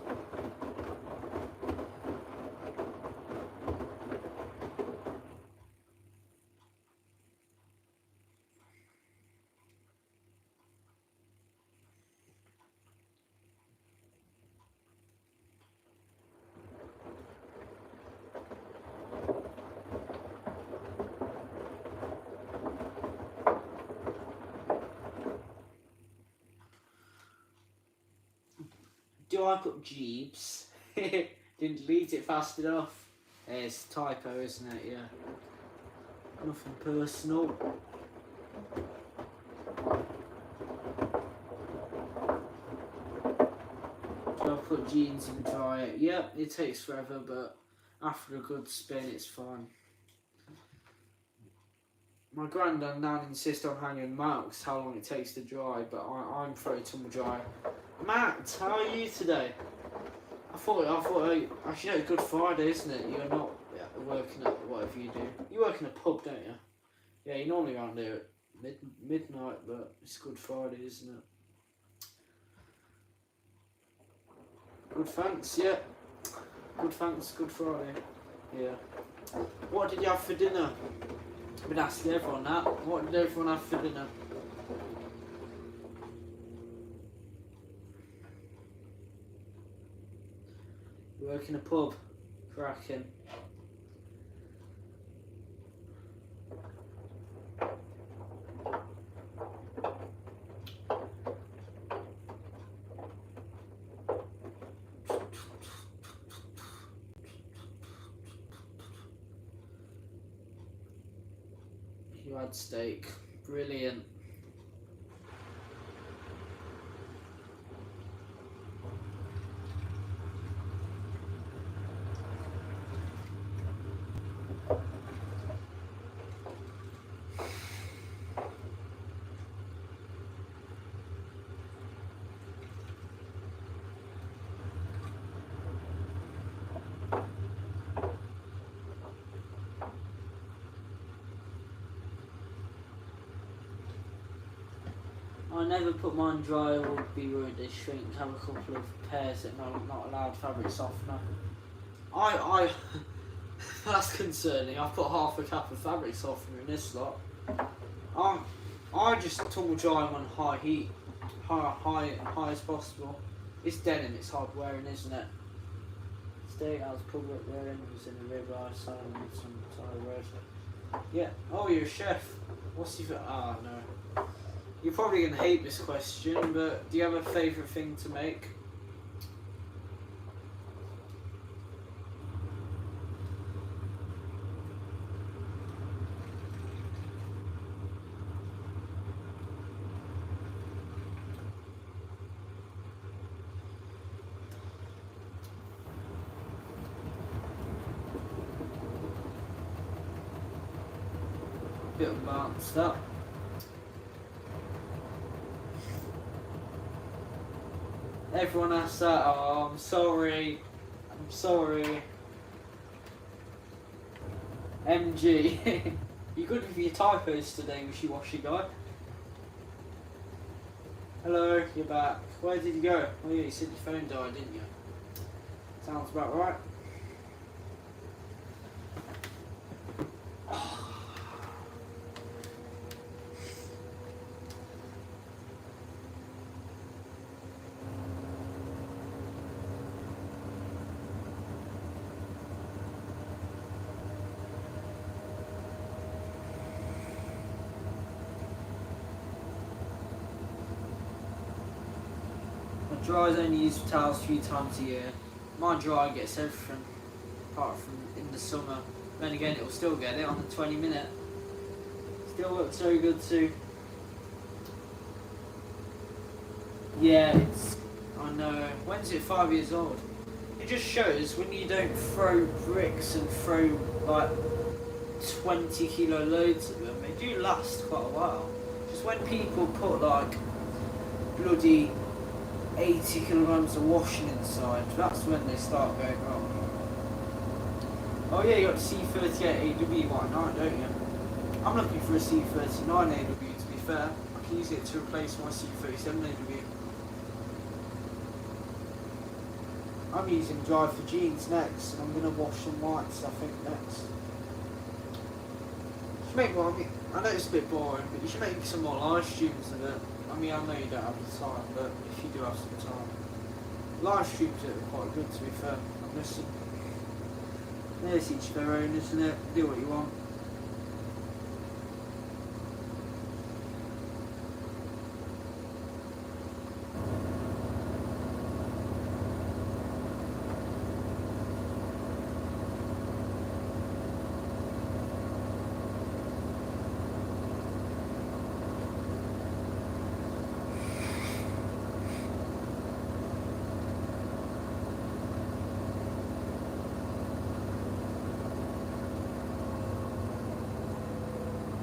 Do I put Jeeves? Didn't delete it fast enough. It's a typo, isn't it? Yeah. Nothing personal. jeans and dry it. Yep, it takes forever, but after a good spin, it's fine. My granddad and nan insist on hanging marks how long it takes to dry, but I'm pro tumble dryer. Matt, how are you today? I thought, actually no, it's Good Friday, isn't it? You're not working at whatever you do. You work in a pub, don't you? Yeah, you're normally around here at midnight, but it's Good Friday, isn't it? Good thanks, yeah. Good thanks, Good Friday. Yeah. What did you have for dinner? I've been asking everyone that. What did everyone have for dinner? You work in a pub? Cracking. You had steak. Brilliant. I never put mine dry, or would be worried they shrink. Have a couple of pairs that are not allowed fabric softener. That's concerning. I've put half a cap of fabric softener in this lot. I just tumble dry them on high heat, high as possible. It's denim, it's hard wearing, isn't it? Steakhouse public wearing was in a ribeye salad with some Thai roast. Yeah. Oh, you're a chef. What's your no. You're probably going to hate this question, but do you have a favourite thing to make? Bit of balanced up. Everyone asks that. Oh, I'm sorry. MG. You good with your typos today, wishy-washy guy? Hello, you're back. Where did you go? Oh yeah, you said your phone died, didn't you? Sounds about right. Dryers only use towels 3 times a year. My dryer gets everything, apart from in the summer. Then again, it will still get it on the 20-minute. Still looks so good too. Yeah, I know. When's it 5 years old? It just shows when you don't throw bricks and throw like 20 kilo loads of them, they do last quite a while. Just when people put like bloody 80 kilograms of washing inside, that's when they start going wrong. Oh yeah, you got the C38 AW right now, don't you? I'm looking for a C39 AW to be fair. I can use it to replace my C37 AW. I'm using dry for jeans next, and I'm going to wash some whites I think next. You should make more, I know it's a bit boring, but you should make some more live streams of it. I mean, I know you don't have the time, but if you do have some time. Live streams are quite good, to be fair. I'm listening. There's each their own, isn't it? Do what you want.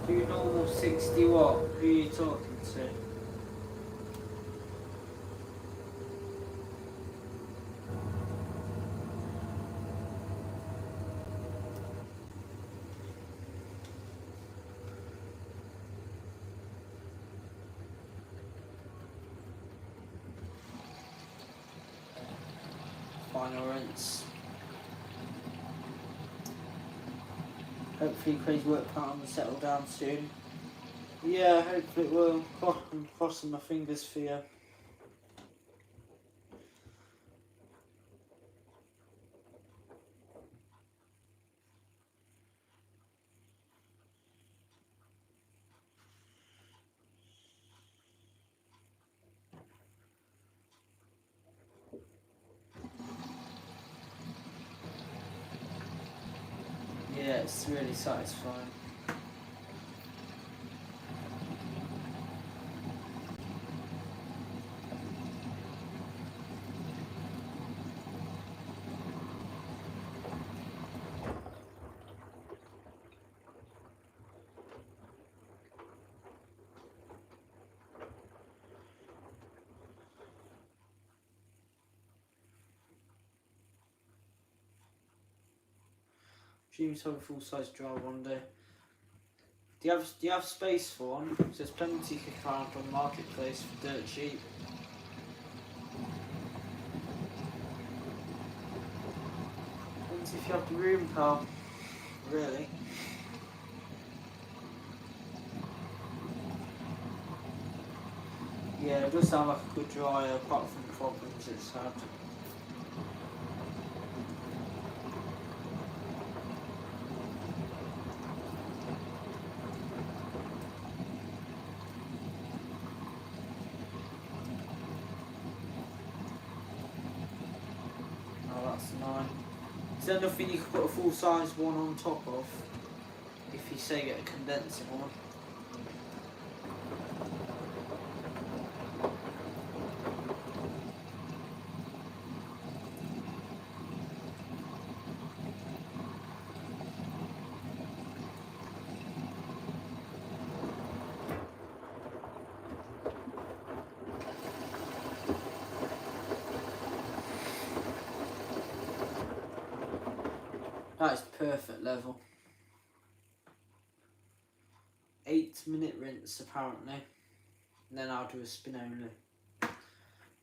Do normal 60 watt. Who are you talking to? Final rinse. Hopefully Craig's work pattern will settle down soon. Yeah, hopefully it will. I'm crossing my fingers for you. Yeah, it's really satisfying. Dream to have a full size dryer one day. Do you have space for one? There's plenty you can find on the marketplace for dirt cheap. Depends if you have the room, pal. Really. Yeah, it does sound like a good dryer apart from the problems it's had. Oh, that's 9. Is there nothing you could put a full size one on top of? If you say get a condensing one. That is perfect level. 8-minute rinse apparently. And then I'll do a spin only.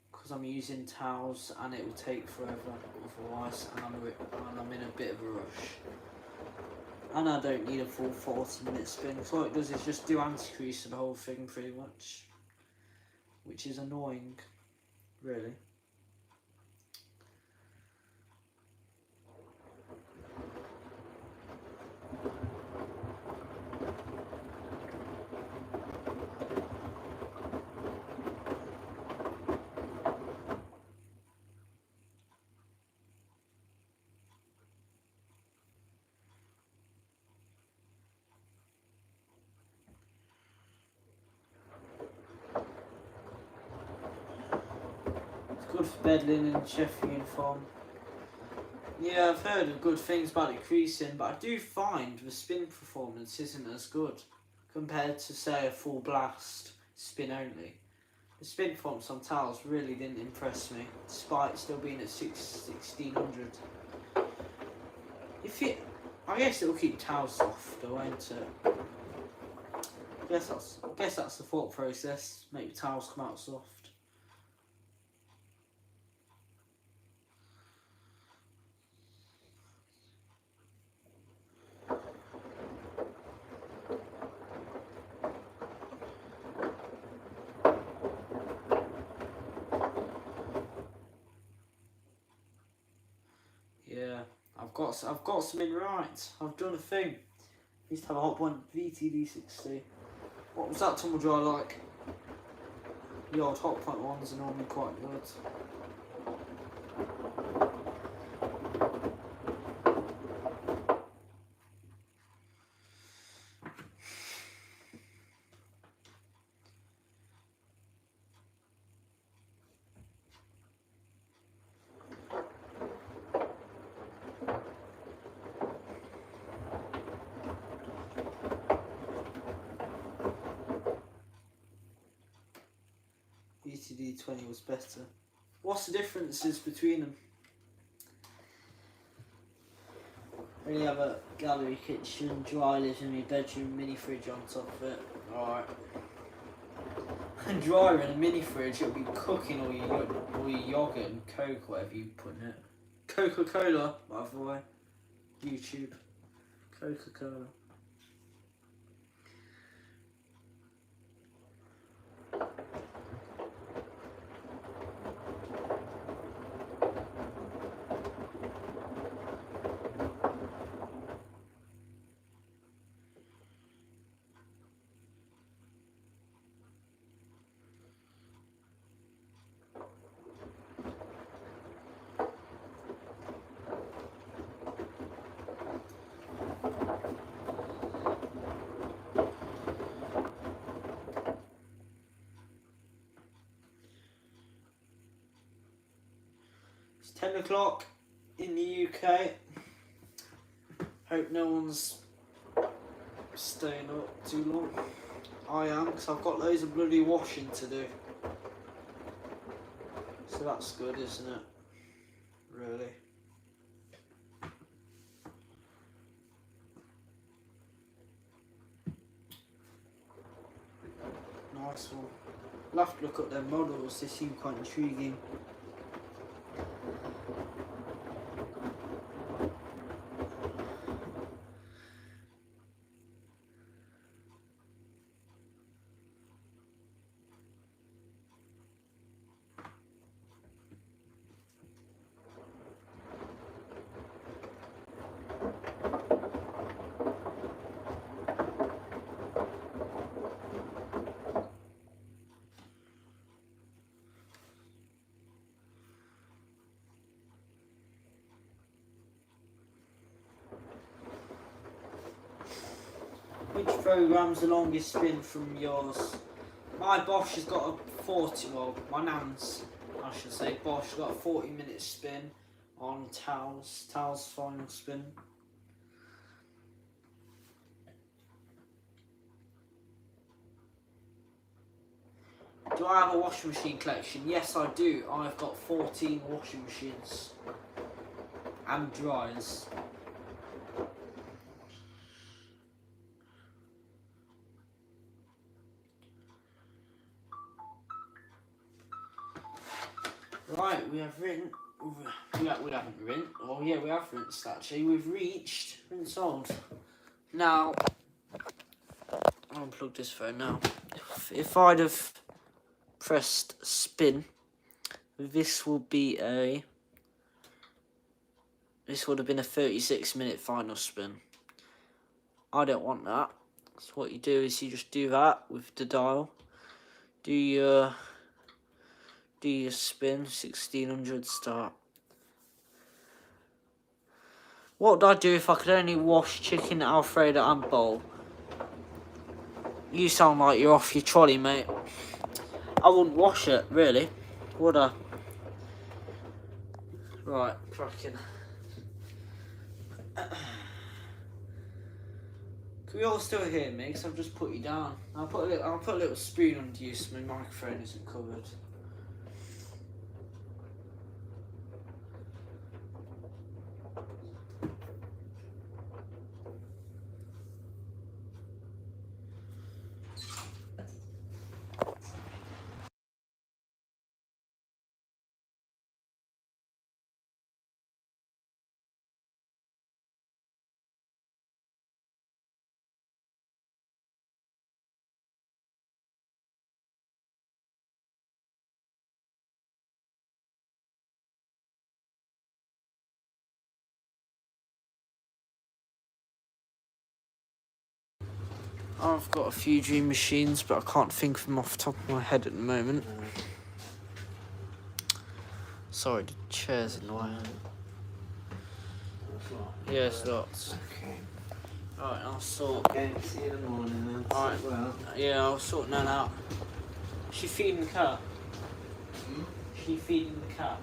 Because I'm using towels and it will take forever otherwise, and I'm in a bit of a rush. And I don't need a full 40-minute spin. So what it does is just do anti-crease for the whole thing pretty much. Which is annoying, really. Good for bed linen and chef uniform. Yeah, I've heard of good things about it creasing, but I do find the spin performance isn't as good compared to, say, a full blast spin only. The spin performance on towels really didn't impress me, despite still being at 1600. I guess it'll keep towels soft, though, won't it? I guess that's the thought process. Make the towels come out soft. Yeah, I've got something right. I've done a thing. I used to have a Hotpoint VTD60. What was that tumble dryer like? The old Hotpoint ones are normally quite good. T20 was better. What's the differences between them? When you have a gallery kitchen, dry living room, bedroom, mini fridge on top of it. Alright. And dryer in a mini fridge, it'll be cooking all your yogurt and Coke, whatever you put in it. Coca-Cola, by the way. YouTube. Coca-Cola. It's 10 o'clock in the UK. Hope no one's staying up too long. I am, because I've got loads of bloody washing to do. So that's good, isn't it? Really. Nice one. I'll have to look up their models, they seem quite intriguing. Which program's the longest spin from yours? My Bosch has got a 40, well, my nan's, I should say, Bosch got a 40-minute spin on Tal's final spin. Do I have a washing machine collection? Yes, I do. I've got 14 washing machines and dryers. Right, we have written. We haven't rinsed. Oh yeah, we have rinsed actually. We've reached rinse old. Now, I'll unplug this phone now. If I'd have pressed spin, this would be a. This would have been a 36-minute final spin. I don't want that. So what you do is you just do that with the dial. Do your spin, 1600 start. What would I do if I could only wash chicken, Alfredo and bowl? You sound like you're off your trolley, mate. I wouldn't wash it, really, would I? Right, cracking. Can we all still hear me? Because I've just put you down. I'll put a little spoon under you so my microphone isn't covered. I've got a few dream machines, but I can't think of them off the top of my head at the moment. Sorry, the chair's in the way. Yes, lots. Okay. Alright, I'll sort. Okay, see you in the morning then. Alright, Well. yeah, I'll sort that out. Is she feeding the cat? Is she feeding the cat?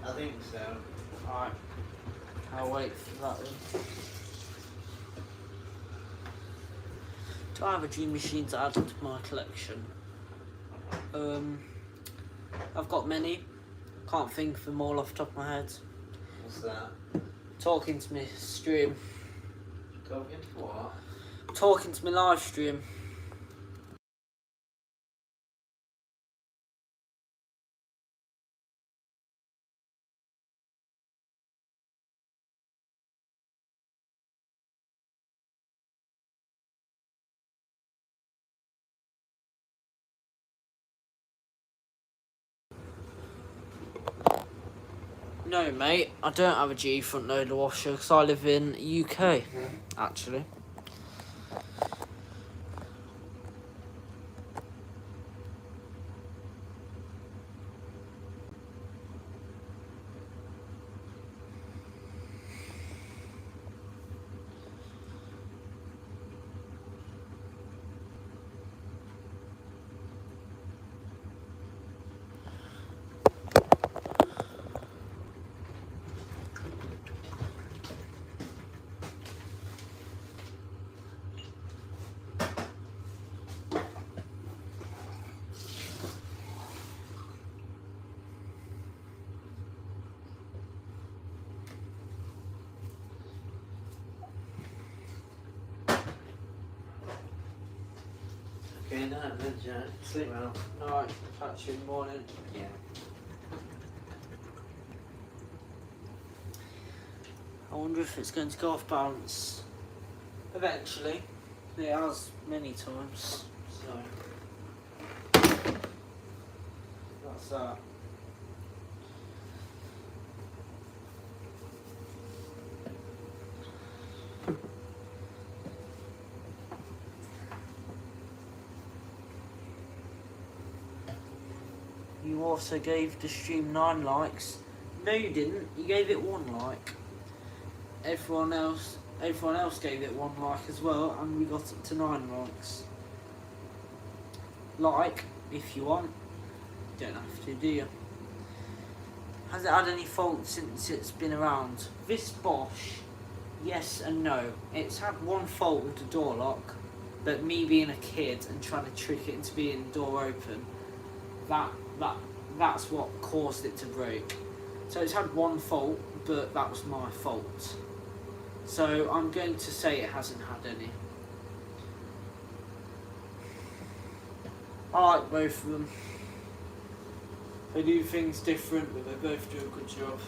I think so. Alright, I'll wait for that then. Do I have a dream machine to add to my collection? I've got many. Can't think of them all off the top of my head. What's that? Talking to me stream. Talking to what? Talking to me live stream. No, mate, I don't have a G front loader washer because I live in UK, actually. Okay, no, good, Jack. Sleep well. Alright, catch you in the morning. Yeah. I wonder if it's going to go off balance. Eventually. It has many times. So that's that. You also gave the stream 9 likes. No, you didn't. You gave it 1 like. Everyone else gave it 1 like as well, and we got it to 9 likes. Like if you want. Don't have to, do you? Has it had any faults since it's been around? This Bosch, yes and no. It's had 1 fault with the door lock, but me being a kid and trying to trick it into being the door open, that's what caused it to break. So it's had 1 fault, but that was my fault. So I'm going to say it hasn't had any. I like both of them. They do things different, but they both do a good job.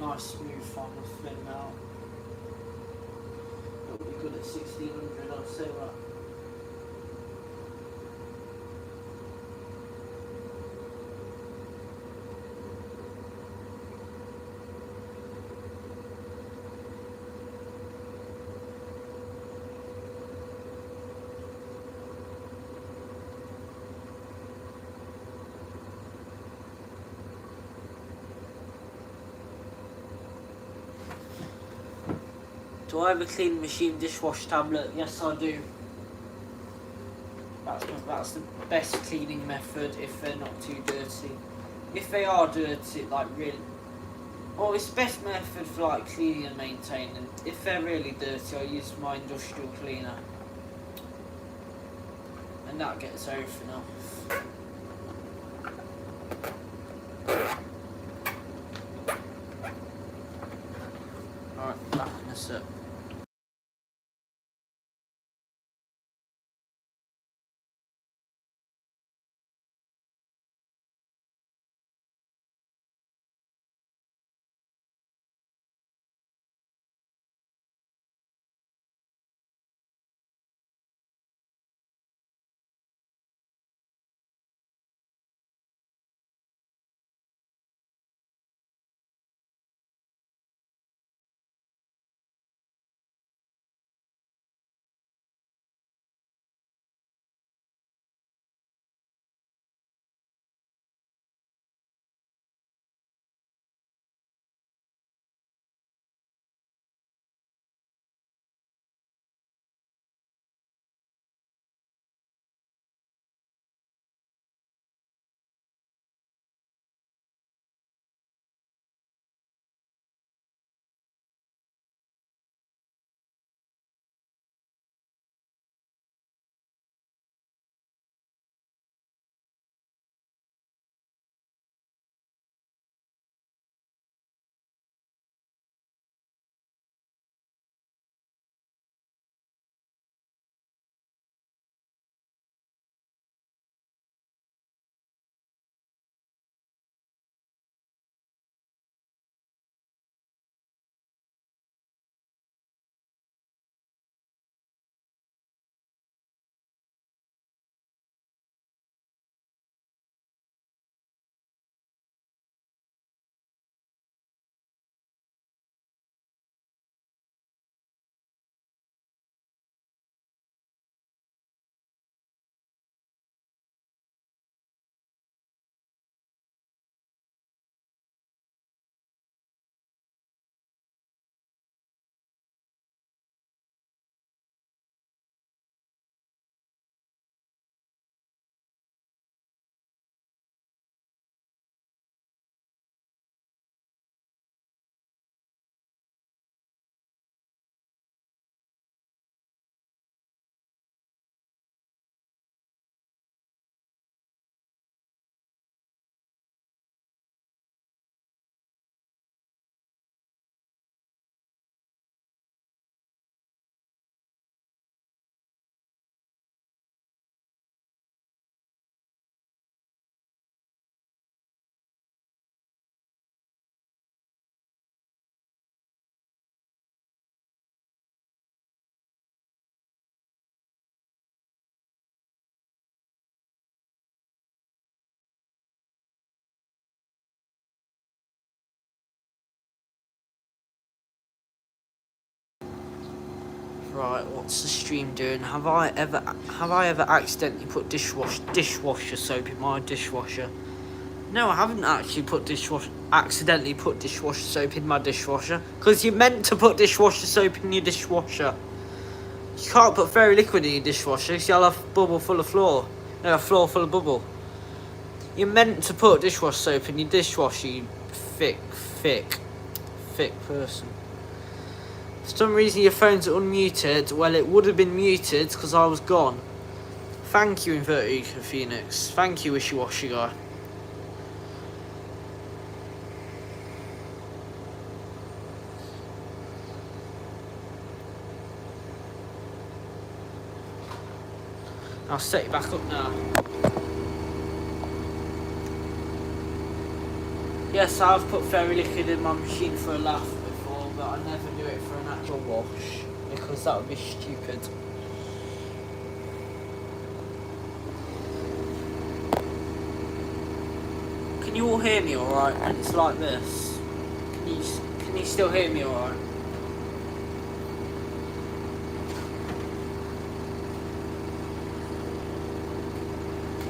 Nice smooth final spin now. It'll be good at 1600, I'll say that. Do I have a clean machine dishwash tablet? Yes, I do. That's the best cleaning method if they're not too dirty. If they are dirty, like really, well, it's the best method for like cleaning and maintaining. If they're really dirty, I use my industrial cleaner, and that gets everything off. Alright, back in a sec. Right, what's the stream doing? Have I ever accidentally put dishwasher soap in my dishwasher? No, I haven't actually accidentally put dishwasher soap in my dishwasher. Because you're meant to put dishwasher soap in your dishwasher. You can't put fairy liquid in your dishwasher because you'll have bubble full of floor. No, a floor full of bubble. You're meant to put dishwasher soap in your dishwasher, you thick person. For some reason your phone's unmuted. Well, it would have been muted because I was gone. Thank you, Inverted Phoenix. Thank you, Wishy-Washy guy. I'll set it back up now. Yes, I've put fairy liquid in my machine for a laugh before, but I never do it for an actual wash because that would be stupid. Can you all hear me alright? And it's like this. Can you still hear me alright?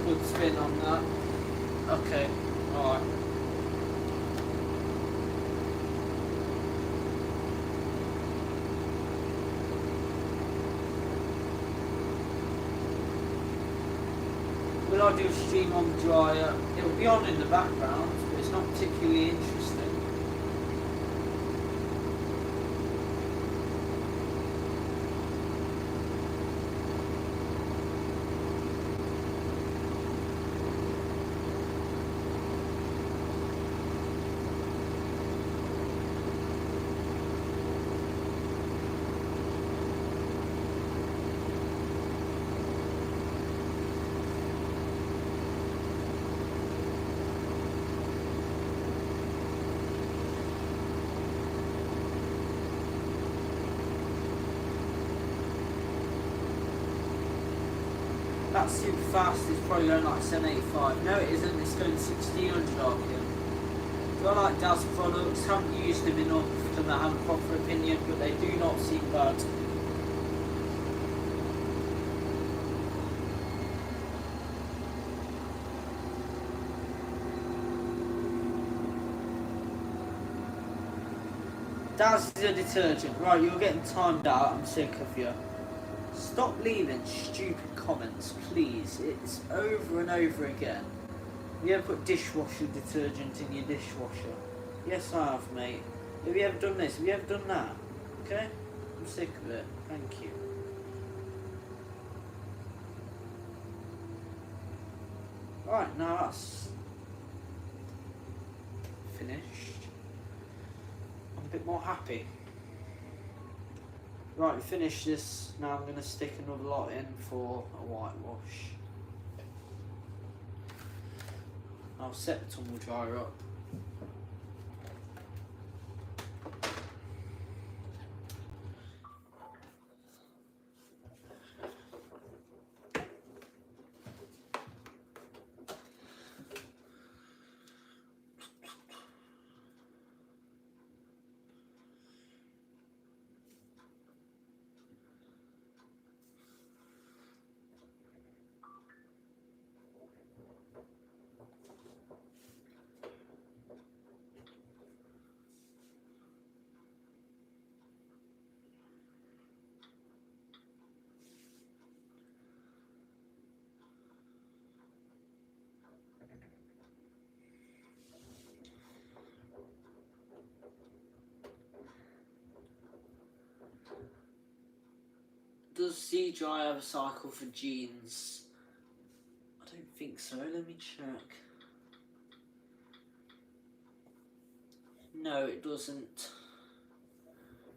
Good spin on that. Okay, alright. Will I do a stream on the dryer? It will be on in the background, but it's not particularly interesting. That super fast is probably going like 785. No, it isn't. It's going 1600 RPM. So I like Daz products. Haven't used them enough to have a proper opinion, but they do not seem bad. Daz is a detergent. Right, you're getting timed out. I'm sick of you. Stop leaving stupid comments, please. It's over and over again. Have you ever put dishwasher detergent in your dishwasher? Yes, I have, mate. Have you ever done this? Have you ever done that? Okay? I'm sick of it. Thank you. Alright, now that's finished. I'm a bit more happy. Right, we finished this. Now I'm going to stick another lot in for a whitewash. I'll set the tumble dryer up. Does C-Dry have a cycle for jeans? I don't think so, let me check. No, it doesn't.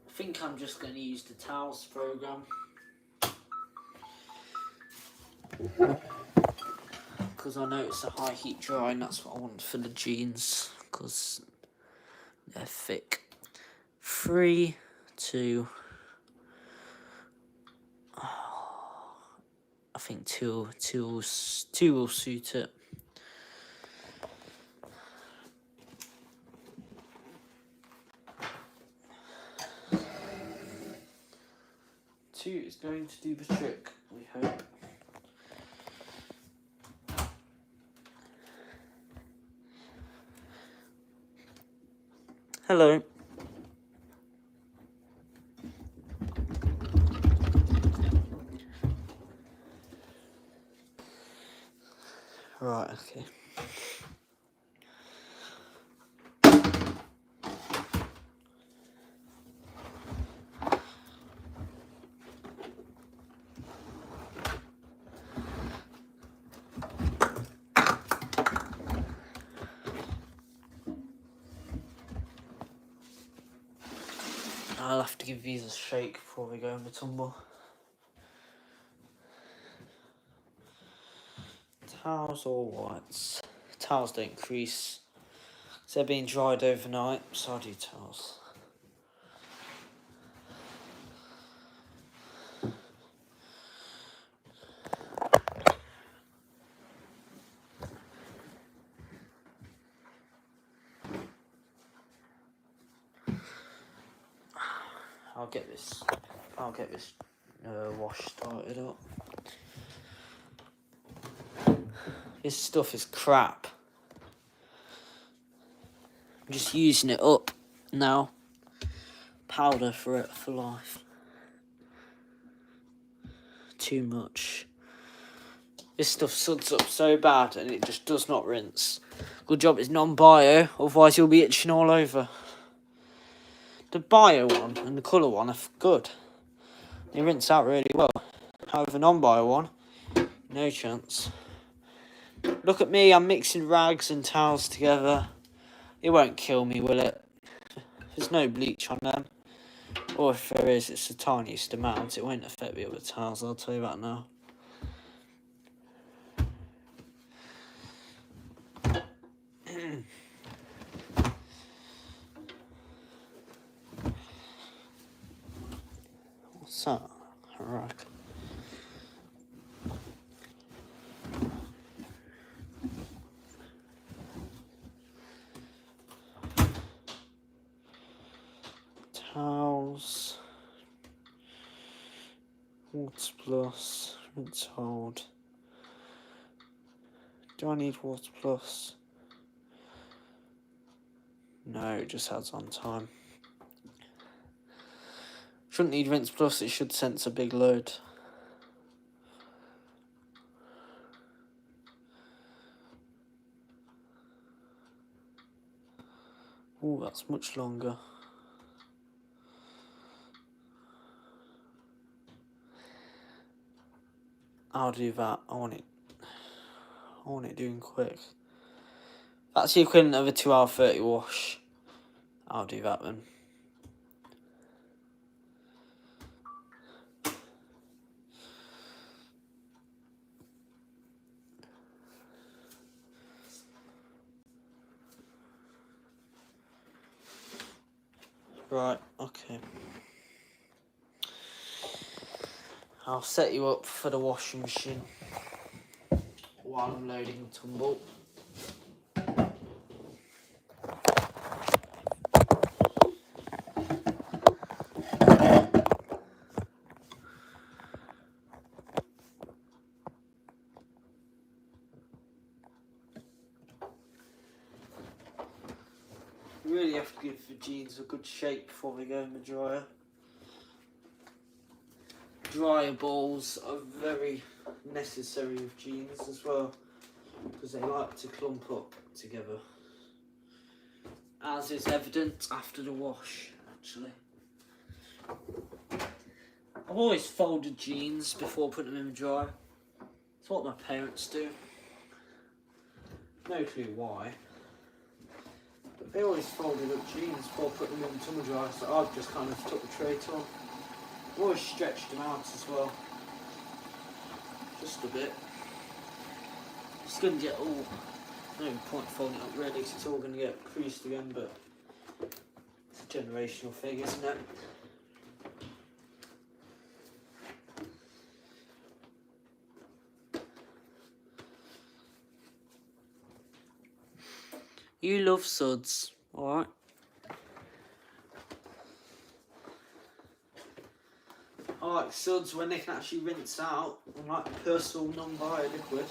I think I'm just going to use the towels program. Because I know it's a high heat dry and that's what I want for the jeans. Because they're thick. 3, 2... I think two will suit it. 2 is going to do the trick, we hope. Hello. Right, okay. I'll have to give these a shake before we go in the tumble. Towels or whites? Towels don't crease. So they're being dried overnight, so I do towels. I'll get this wash started up. This stuff is crap. I'm just using it up now. Powder for it for life. Too much. This stuff suds up so bad and it just does not rinse. Good job it's non-bio, otherwise you'll be itching all over. The bio one and the colour one are good. They rinse out really well. However, the non-bio one, no chance. Look at me, I'm mixing rags and towels together. It won't kill me, will it? There's no bleach on them. Or if there is, it's the tiniest amount. It won't affect the other towels, I'll tell you that now. What's that? A rag. Towels. Water plus. Rinse hold. Do I need water plus? No, it just adds on time. Shouldn't need rinse plus, it should sense a big load. Oh, that's much longer. I'll do that. I want it doing quick. That's the equivalent of a 2-hour 30 wash. I'll do that then. Right, okay. I'll set you up for the washing machine while I'm loading the tumble. You really have to give the jeans a good shake before they go in the dryer. Dryer balls are very necessary with jeans as well, because they like to clump up together, as is evident after the wash actually. I've always folded jeans before putting them in the dryer. It's what my parents do. No clue why. But they always folded up jeans before putting them in the tumble dryer, so I've just kind of took the tray on. I've always stretched them out as well. Just a bit. It's going to get all... No point folding it up really, because it's all going to get creased again, but it's a generational thing, isn't it? You love suds, alright? I like suds when they can actually rinse out, and like personal non-bio-liquid.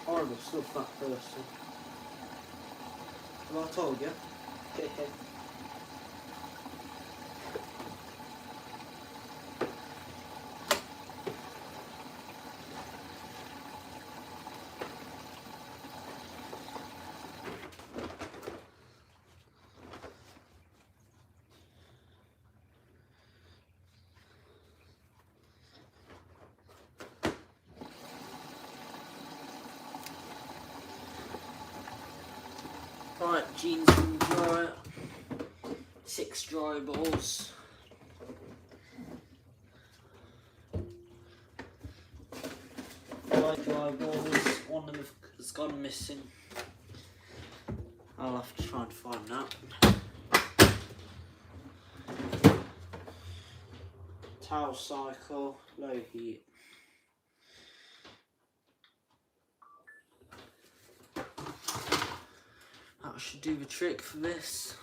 Horrible stuff, that person. Have I told you? Right, jeans from dryer. 6 dry balls. Five dry balls. One of them has gone missing. I'll have to try and find that. Towel cycle, low heat. That should do the trick for this.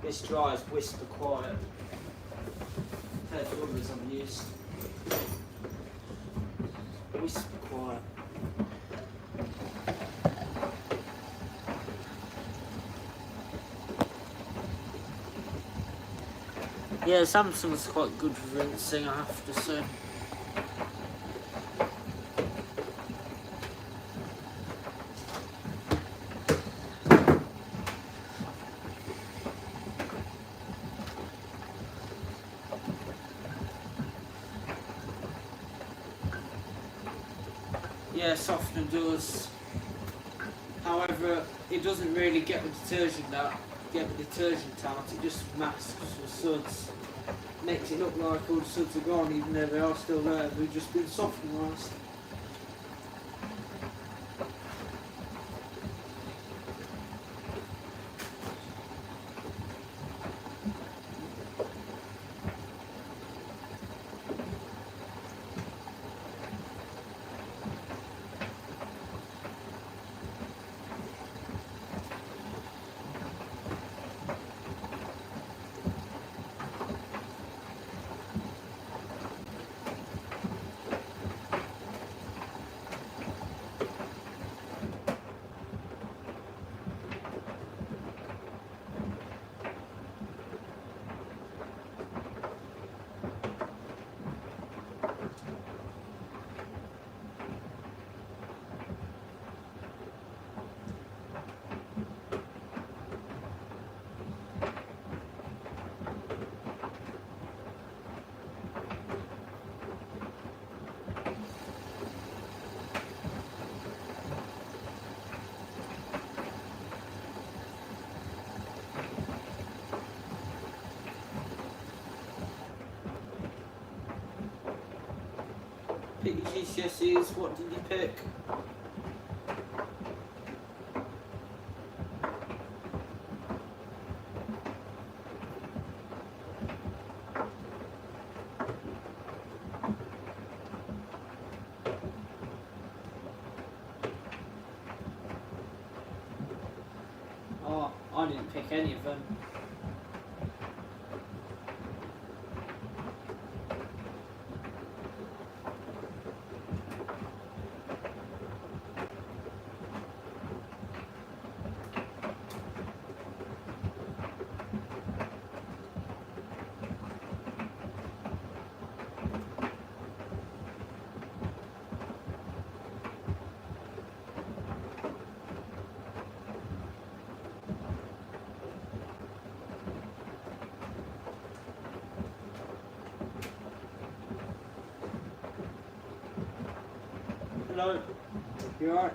This dries whisper quiet compared to others I've used. Whisper quiet. Yeah, Samsung's quite good for rinsing, I have to say. Yeah, softener does. However, it doesn't really get the detergent out. It just masks the suds. Makes it look like all the suds are gone, even though they are still there. They've just been softenised. Pick your GCSEs, what did you pick? Oh, I didn't pick any of them. Hello, you alright?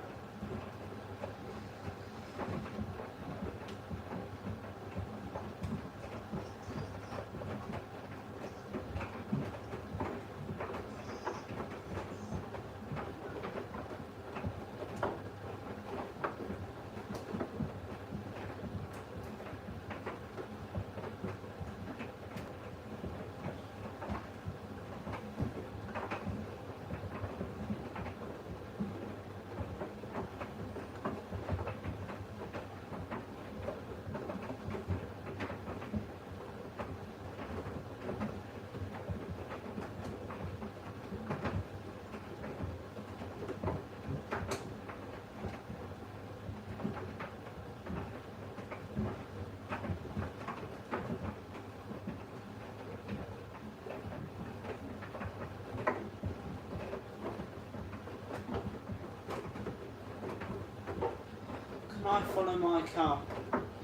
follow my account.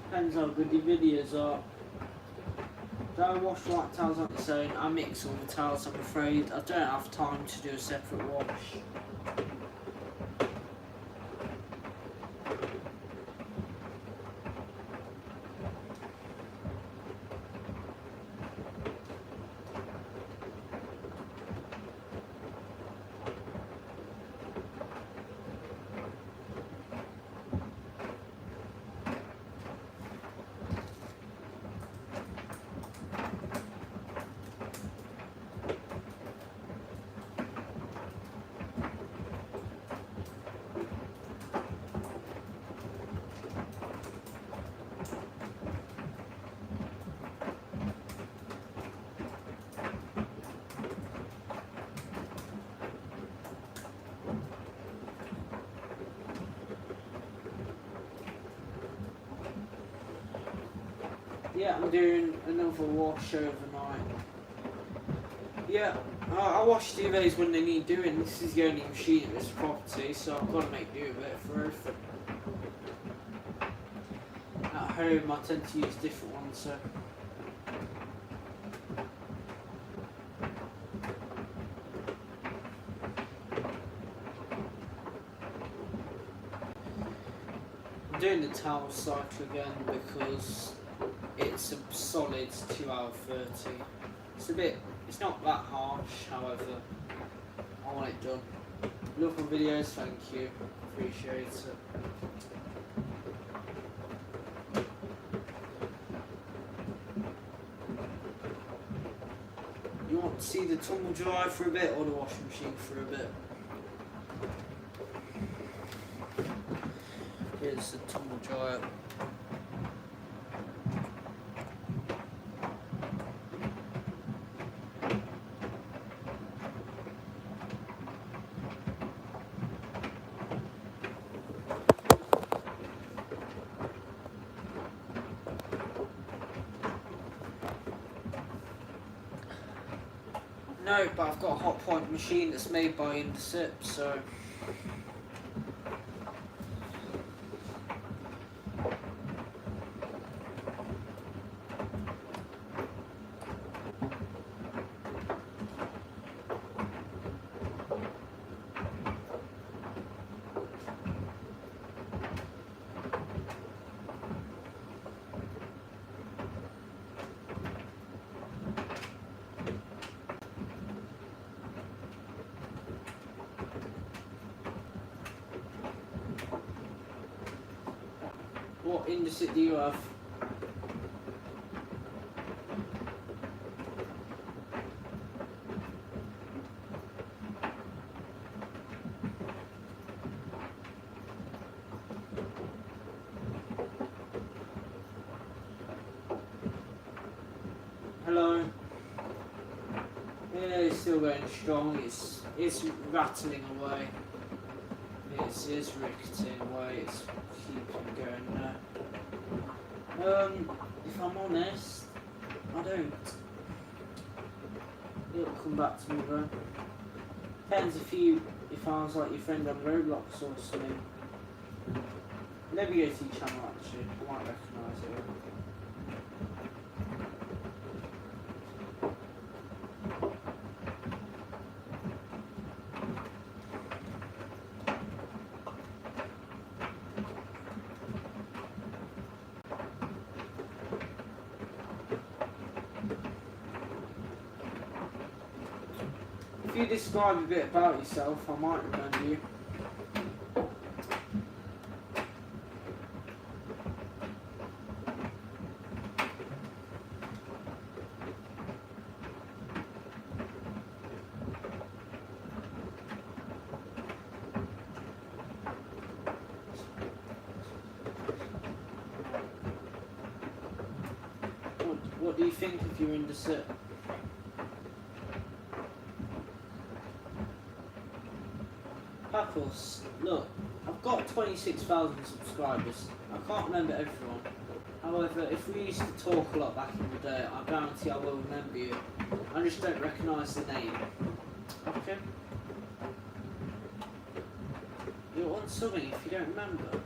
Depends how good your videos are. Don't wash white towels on its own. I mix all the towels, I'm afraid. I don't have time to do a separate wash. Yeah, I'm doing another wash overnight. Yeah, I wash duvets when they need doing. This is the only machine at this property, so I've got to make do with it for everything. At home, I tend to use different ones, so. I'm doing the towel cycle again because it's a solid 2:30. It's not that harsh, however, I want it done. Love my videos, thank you, appreciate it. You want to see the tumble dryer for a bit or the washing machine for a bit? Here's the tumble dryer. No, but I've got a Hotpoint machine that's made by Indesit, so. What Indesit do you have? Hello. Yeah, it's still going strong. It's rattling away. It's ricketing away. It's keeping going there. If I'm honest, I don't. It'll come back to me though. Depends if I was like your friend on Roblox or something. Let me go to your channel actually. I might recognise it. If you describe a bit about yourself, I might remember you. What do you think if you're in the set? Packles, look, I've got 26,000 subscribers. I can't remember everyone. However, if we used to talk a lot back in the day, I guarantee I will remember you. I just don't recognise the name. Okay? You're on something if you don't remember.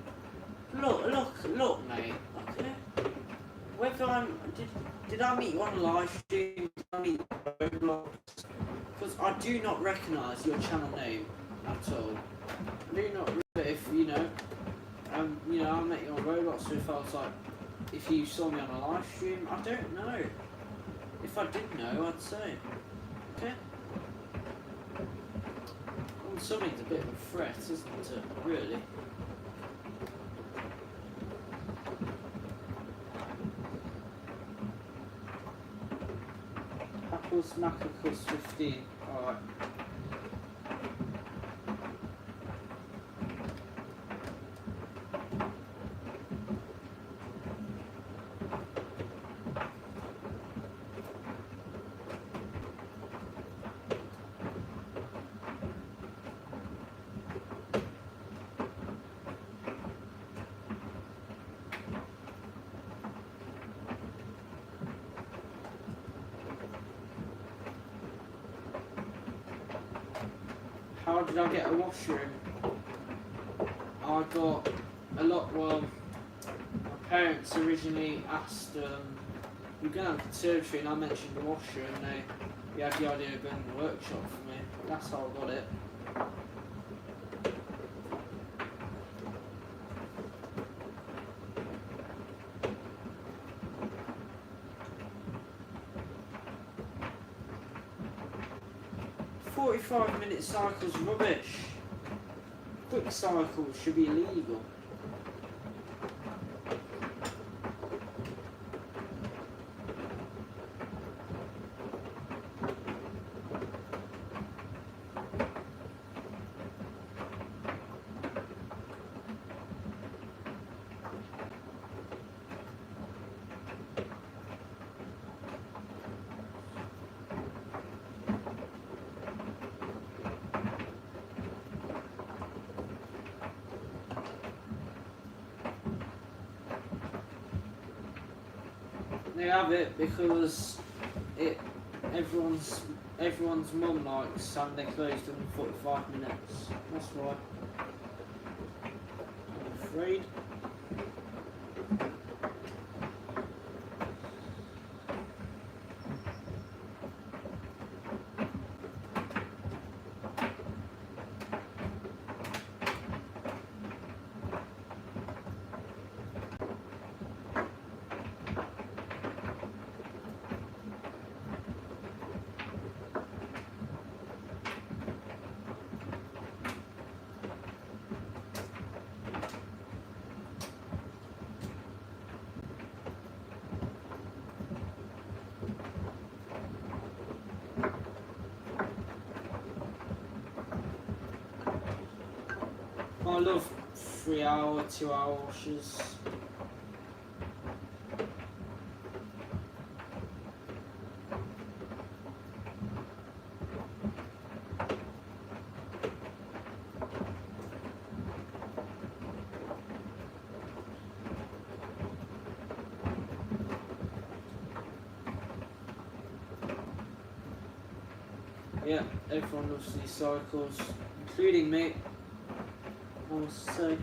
Look, mate. Okay. Whether did I meet you on a live stream? Did I meet you on Roblox? Because I do not recognise your channel name at all. I do not. If I met you on Roblox. So if I was like, if you saw me on a live stream, I don't know. If I did know, I'd say. Okay. Well, something's a bit of a threat, isn't it? Really. Apples Macacus 15. Alright. How did I get a washroom? I got a lot. Well, my parents originally asked, we're going to have a conservatory, and I mentioned the washer, and they had the idea of building a workshop for me. That's how I got it. 45-minute cycles rubbish. Quick cycles should be illegal. They have it because everyone's mum likes having their clothes done in 45 minutes. That's why. I'm afraid. I love 3-hour, 2-hour washes. Yeah, everyone loves these cycles, including me. I must say.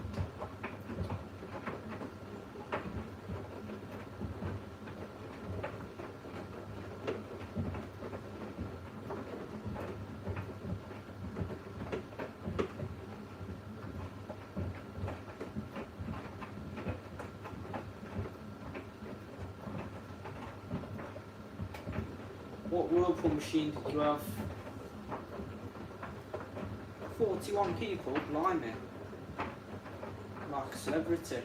What whirlpool machine did you have? 41 people, blimey. Like a celebrity.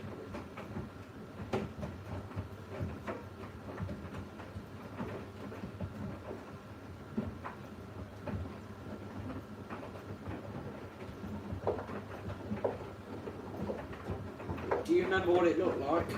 Do you remember what it looked like?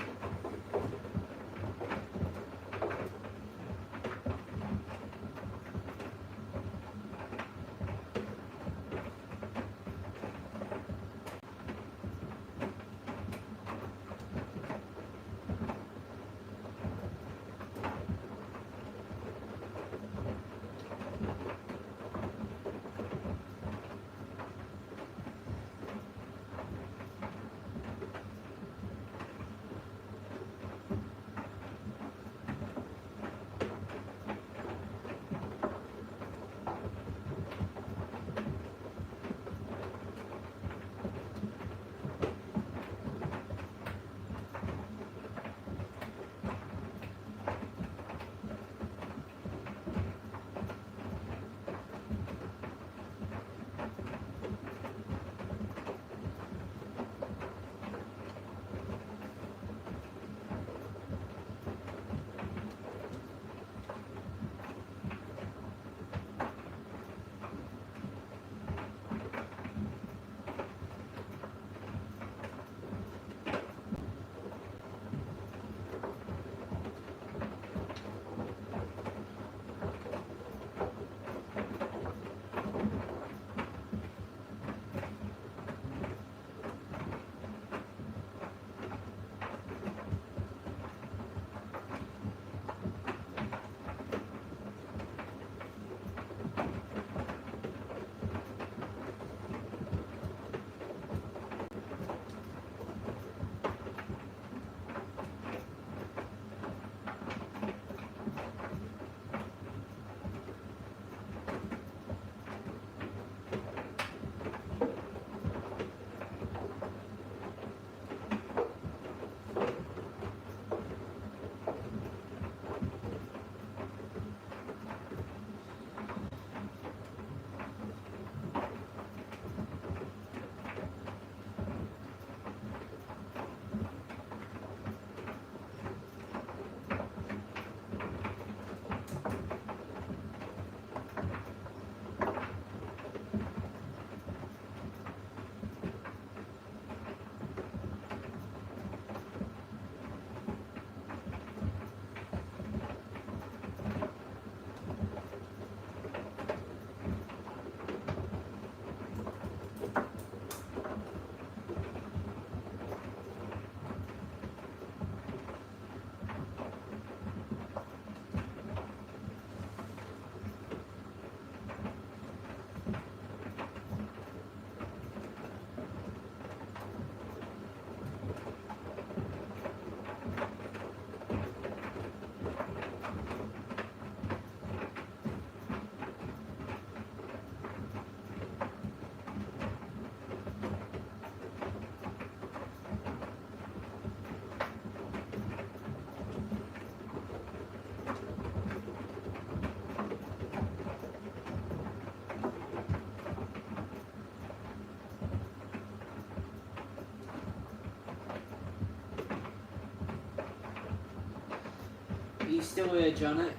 Are you still here, Janet?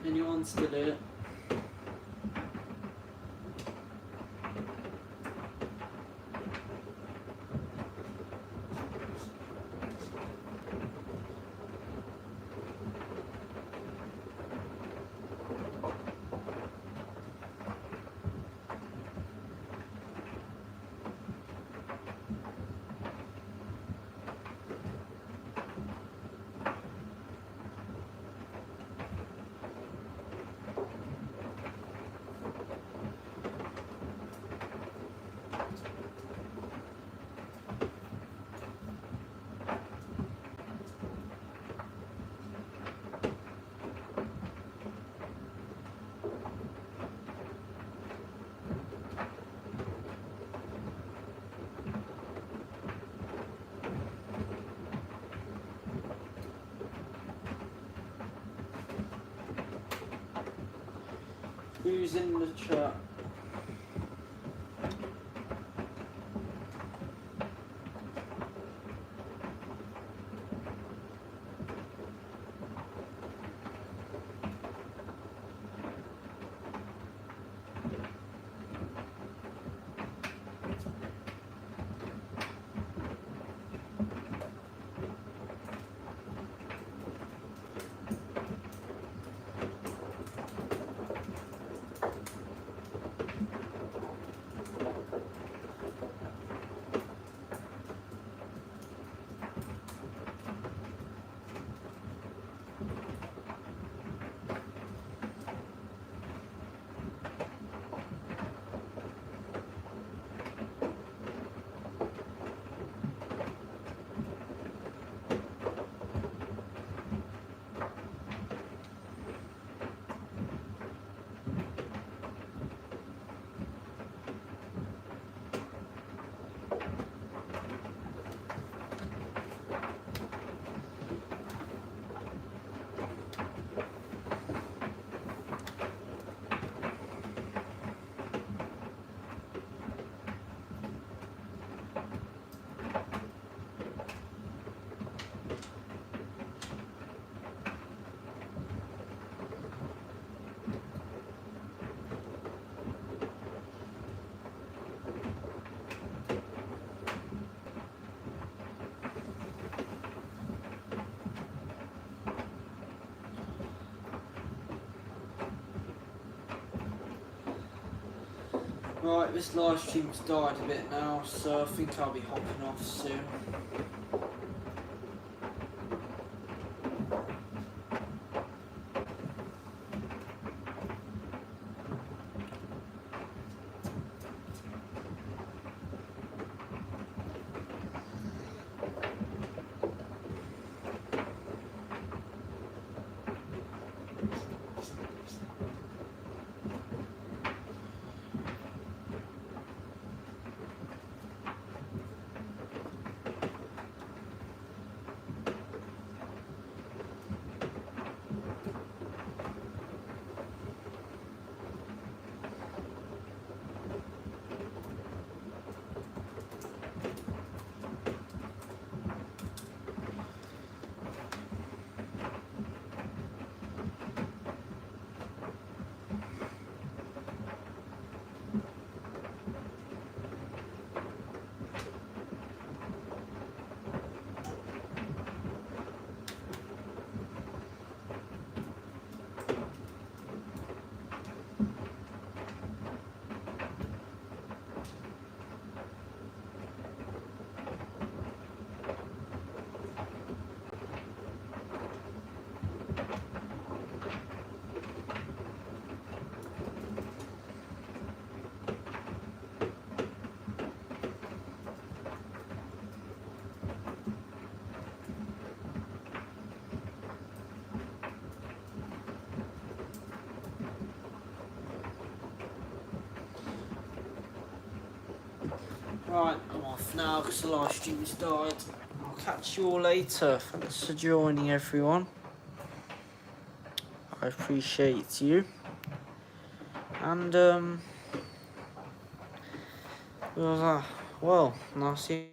Anyone still here? Who's in the chat? Right, this live stream's died a bit now, so I think I'll be hopping off soon. Right, I'm off now because the live stream's died. I'll catch you all later. Thanks for joining, everyone. I appreciate you. And, well, I'll see you.